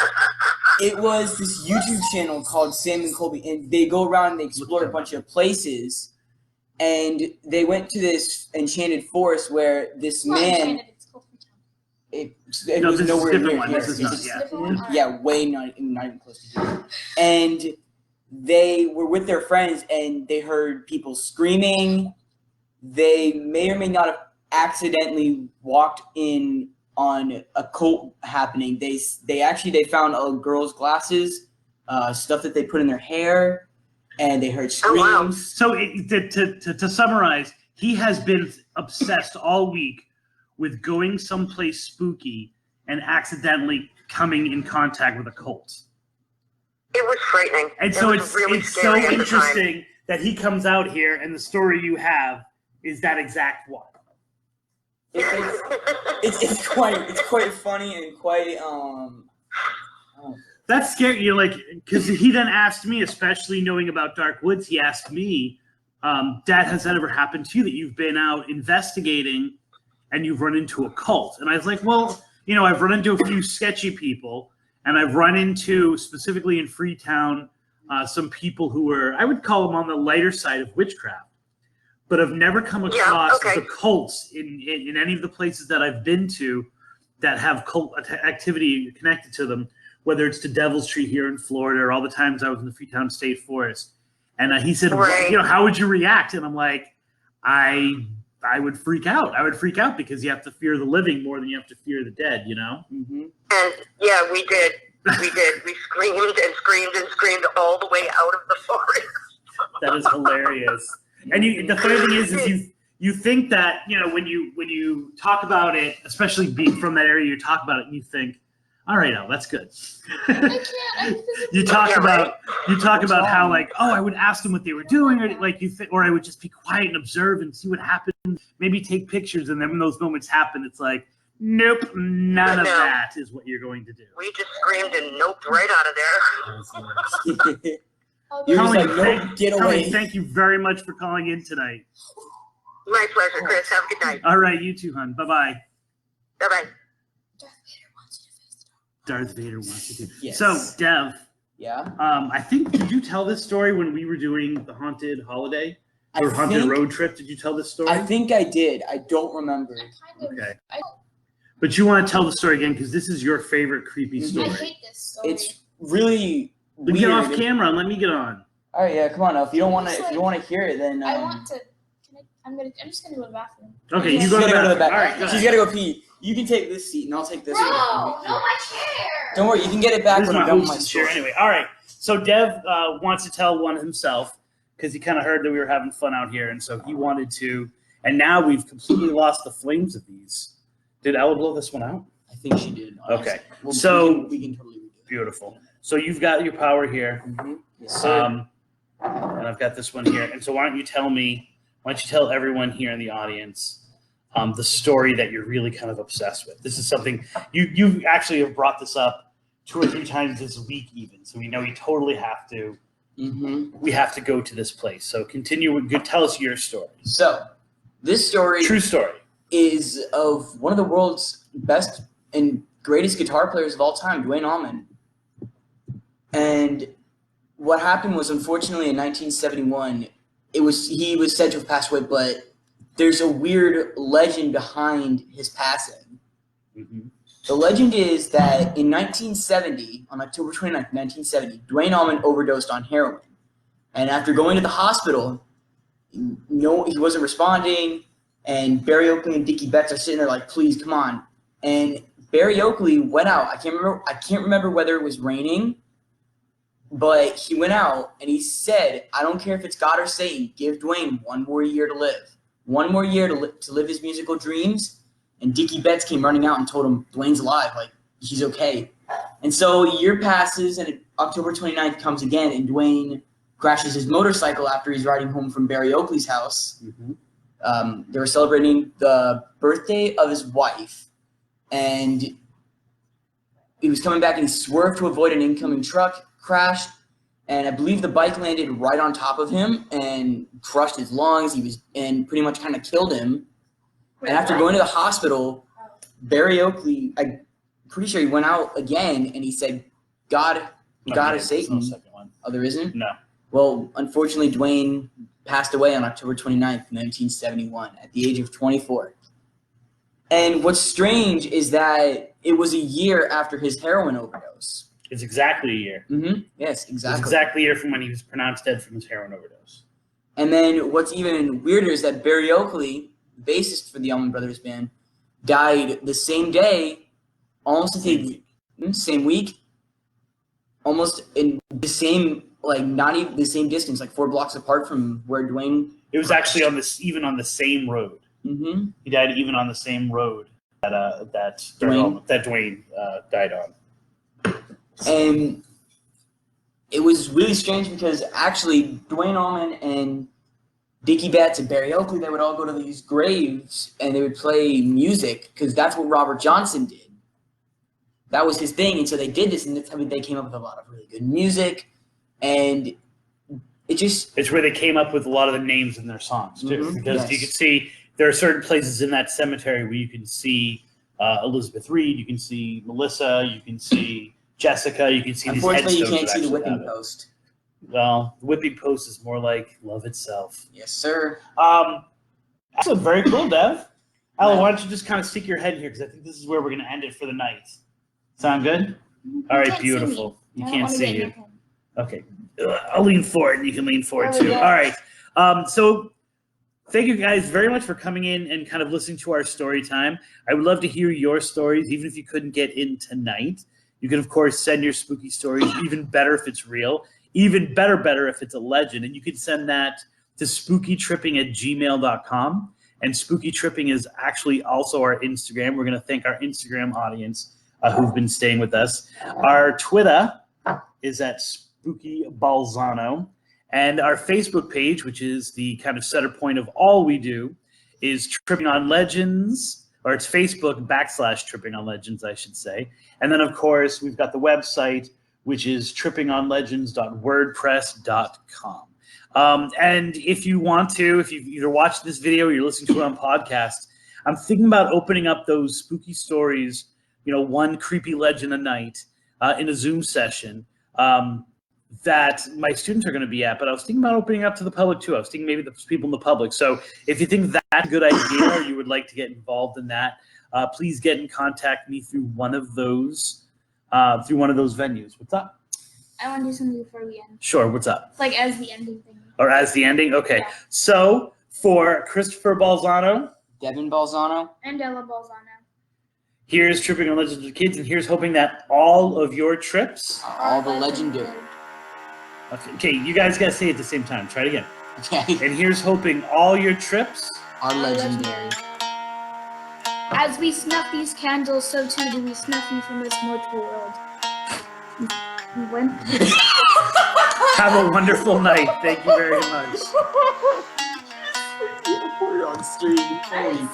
it was this YouTube channel called Sam and Colby, and they go around and they explore a bunch of places. And they went to this enchanted forest where this man. It was nowhere near here. This is not, Way not even close to here. And they were with their friends, and they heard people screaming. They may or may not have accidentally walked in on a cult happening. They found a girl's glasses, stuff that they put in their hair, and they heard screams. Oh, wow. So to summarize, he has been obsessed all week with going someplace spooky and accidentally coming in contact with a cult. It was frightening. And so it's really it's so scary at the time. interesting that he comes out here and the story you have is that exact one. It's quite funny and quite That's scary. You're like, because he then asked me, especially knowing about Dark Woods, he asked me, Dad, has that ever happened to you that you've been out investigating and you've run into a cult? And I was like, well, I've run into a few sketchy people, and I've run into, specifically in Freetown, some people who were, I would call them on the lighter side of witchcraft, but I've never come across the cults in any of the places that I've been to that have cult activity connected to them, whether it's to Devil's Tree here in Florida or all the times I was in the Freetown State Forest. And he said, right. How would you react? And I'm like, I would freak out. I would freak out because you have to fear the living more than you have to fear the dead, Mm-hmm. And yeah, we did. We did. We screamed and screamed and screamed all the way out of the forest. That is hilarious. And the funny thing is you think that, when you talk about it, especially being from that area, you talk about it and you think, all right, Al, that's good. You talk about how like, oh, I would ask them what they were doing, or like or I would just be quiet and observe and see what happened, maybe take pictures, and then when those moments happen, it's like, nope, none of that is what you're going to do. We just screamed and noped right out of there. You're Colleen, just like, no, get away. Colleen, thank you very much for calling in tonight. My pleasure, Chris. Have a good night. All right, you too, hon. Bye-bye. Bye-bye. Darth Vader wants to do. Yes. So, Dev, Yeah. I think, did you tell this story when we were doing the haunted holiday or haunted road trip? Did you tell this story? I think I did. I don't remember. Okay. But you want to tell the story again because this is your favorite creepy story. I hate this story. It's really But weird. get off camera and let me get on. All right, yeah, come on. If you don't want to hear it, then I want to. I'm just gonna go to the bathroom. Okay, you she's go to gotta the go to the bathroom. back. All right, go She's ahead. gotta go pee. You can take this seat, and I'll take this No, one. no, my chair. Don't worry, you can get it back This is when my I'm done with my host's chair story. anyway. All right. So Dev wants to tell one himself because he kind of heard that we were having fun out here, and so he wanted to. And now we've completely lost the flames of these. Did Ella blow this one out? I think she did. Honestly. Okay. Well, So- we can totally redo it. Beautiful. So you've got your power here, Mm-hmm. Yes, sir. and I've got this one here. And so why don't you tell everyone here in the audience the story that you're really kind of obsessed with? This is something you actually have brought this up 2 or 3 times this week even. So we know you totally have to. We have to go to this place. So continue. Tell us your story. So, this story True story. is of one of the world's best and greatest guitar players of all time, Duane Allman. And what happened was, unfortunately, in 1971, he was said to have passed away, but there's a weird legend behind his passing. Mm-hmm. The legend is that in 1970, on October 29th, 1970, Duane Allman overdosed on heroin. And after going to the hospital, he wasn't responding, and Barry Oakley and Dickie Betts are sitting there like, please, come on. And Barry Oakley went out. I can't remember whether it was raining, but he went out and he said, I don't care if it's God or Satan, give Duane one more year to live. One more year to live his musical dreams. And Dickie Betts came running out and told him, Duane's alive, like, he's okay. And so a year passes, and October 29th comes again, and Duane crashes his motorcycle after he's riding home from Barry Oakley's house. Mm-hmm. They were celebrating the birthday of his wife, and he was coming back and he swerved to avoid an incoming truck, crashed, and I believe the bike landed right on top of him and crushed his lungs. And pretty much kind of killed him. And after going to the hospital, Barry Oakley, pretty sure he went out again and he said, God Okay, is there's Satan. no second one. Oh, there isn't? No. Well, unfortunately, Dwayne passed away on October 29th, 1971, at the age of 24. And what's strange is that it was a year after his heroin overdose. It's exactly a year. Mm-hmm. Yes, It's exactly. exactly a year from when he was pronounced dead from his heroin overdose. And then what's even weirder is that Barry Oakley, the bassist for the Allman Brothers Band, died the same day, almost same week, almost in the same, like not even the same distance, like 4 blocks apart from where Dwayne. It was actually even on the same road. Mm-hmm. He died even on the same road that Dwayne died on. And it was really strange because actually Dwayne Allman and Dickie Betts and Barry Oakley, they would all go to these graves and they would play music because that's what Robert Johnson did. That was his thing, and so they did this, and that's how they came up with a lot of really good music, and it's where they came up with a lot of the names in their songs too, because yes. you can see there are certain places in that cemetery where you can see Elizabeth Reed, you can see Melissa, you can see Jessica, you can see. Unfortunately, these you headstones can't see the that actually whipping have it. post. Well, the whipping post is more like love itself. Yes, sir. So very cool, Dev. Ella, Yeah. why don't you just kind of stick your head here, because I think this is where we're going to end it for the night. Sound good? All right, can't see beautiful. me. You I don't can't wanna see get in you. your head. Okay. I'll lean forward, and you can lean forward There we too. go. All right. So thank you guys very much for coming in and kind of listening to our story time. I would love to hear your stories, even if you couldn't get in tonight. You can, of course, send your spooky stories, even better if it's real, even better if it's a legend. And you can send that to spookytripping@gmail.com. And Spooky Tripping is actually also our Instagram. We're going to thank our Instagram audience who've been staying with us. Our Twitter is at Spooky Balzano. And our Facebook page, which is the kind of center point of all we do, is Tripping on Legends, or it's Facebook /Tripping on Legends, I should say. And then, of course, we've got the website, which is trippingonlegends.wordpress.com. And if you want to, if you've either watched this video or you're listening to it on podcast, I'm thinking about opening up those spooky stories, one creepy legend a night in a Zoom session that my students are going to be at. But I was thinking about opening up to the public too. I was thinking maybe the people in the public. So if you think that's a good idea or you would like to get involved in that, please get in contact me through one of those venues. What's up? I want to do something before we end. Sure. What's up? It's like as the ending thing. Or as the ending? Okay. Yeah. So for Christopher Balzano, Devin Balzano, And Ella Balzano. here's Tripping on Legends with Kids, and here's hoping that all of your trips. all the legendary. Okay, you guys got to say it at the same time. Try it again. Okay. And here's hoping all your trips. Are legendary. As we snuff these candles, so too do we snuff you from this mortal world. You win. Have a wonderful night. Thank you very much. We're on stream. Holy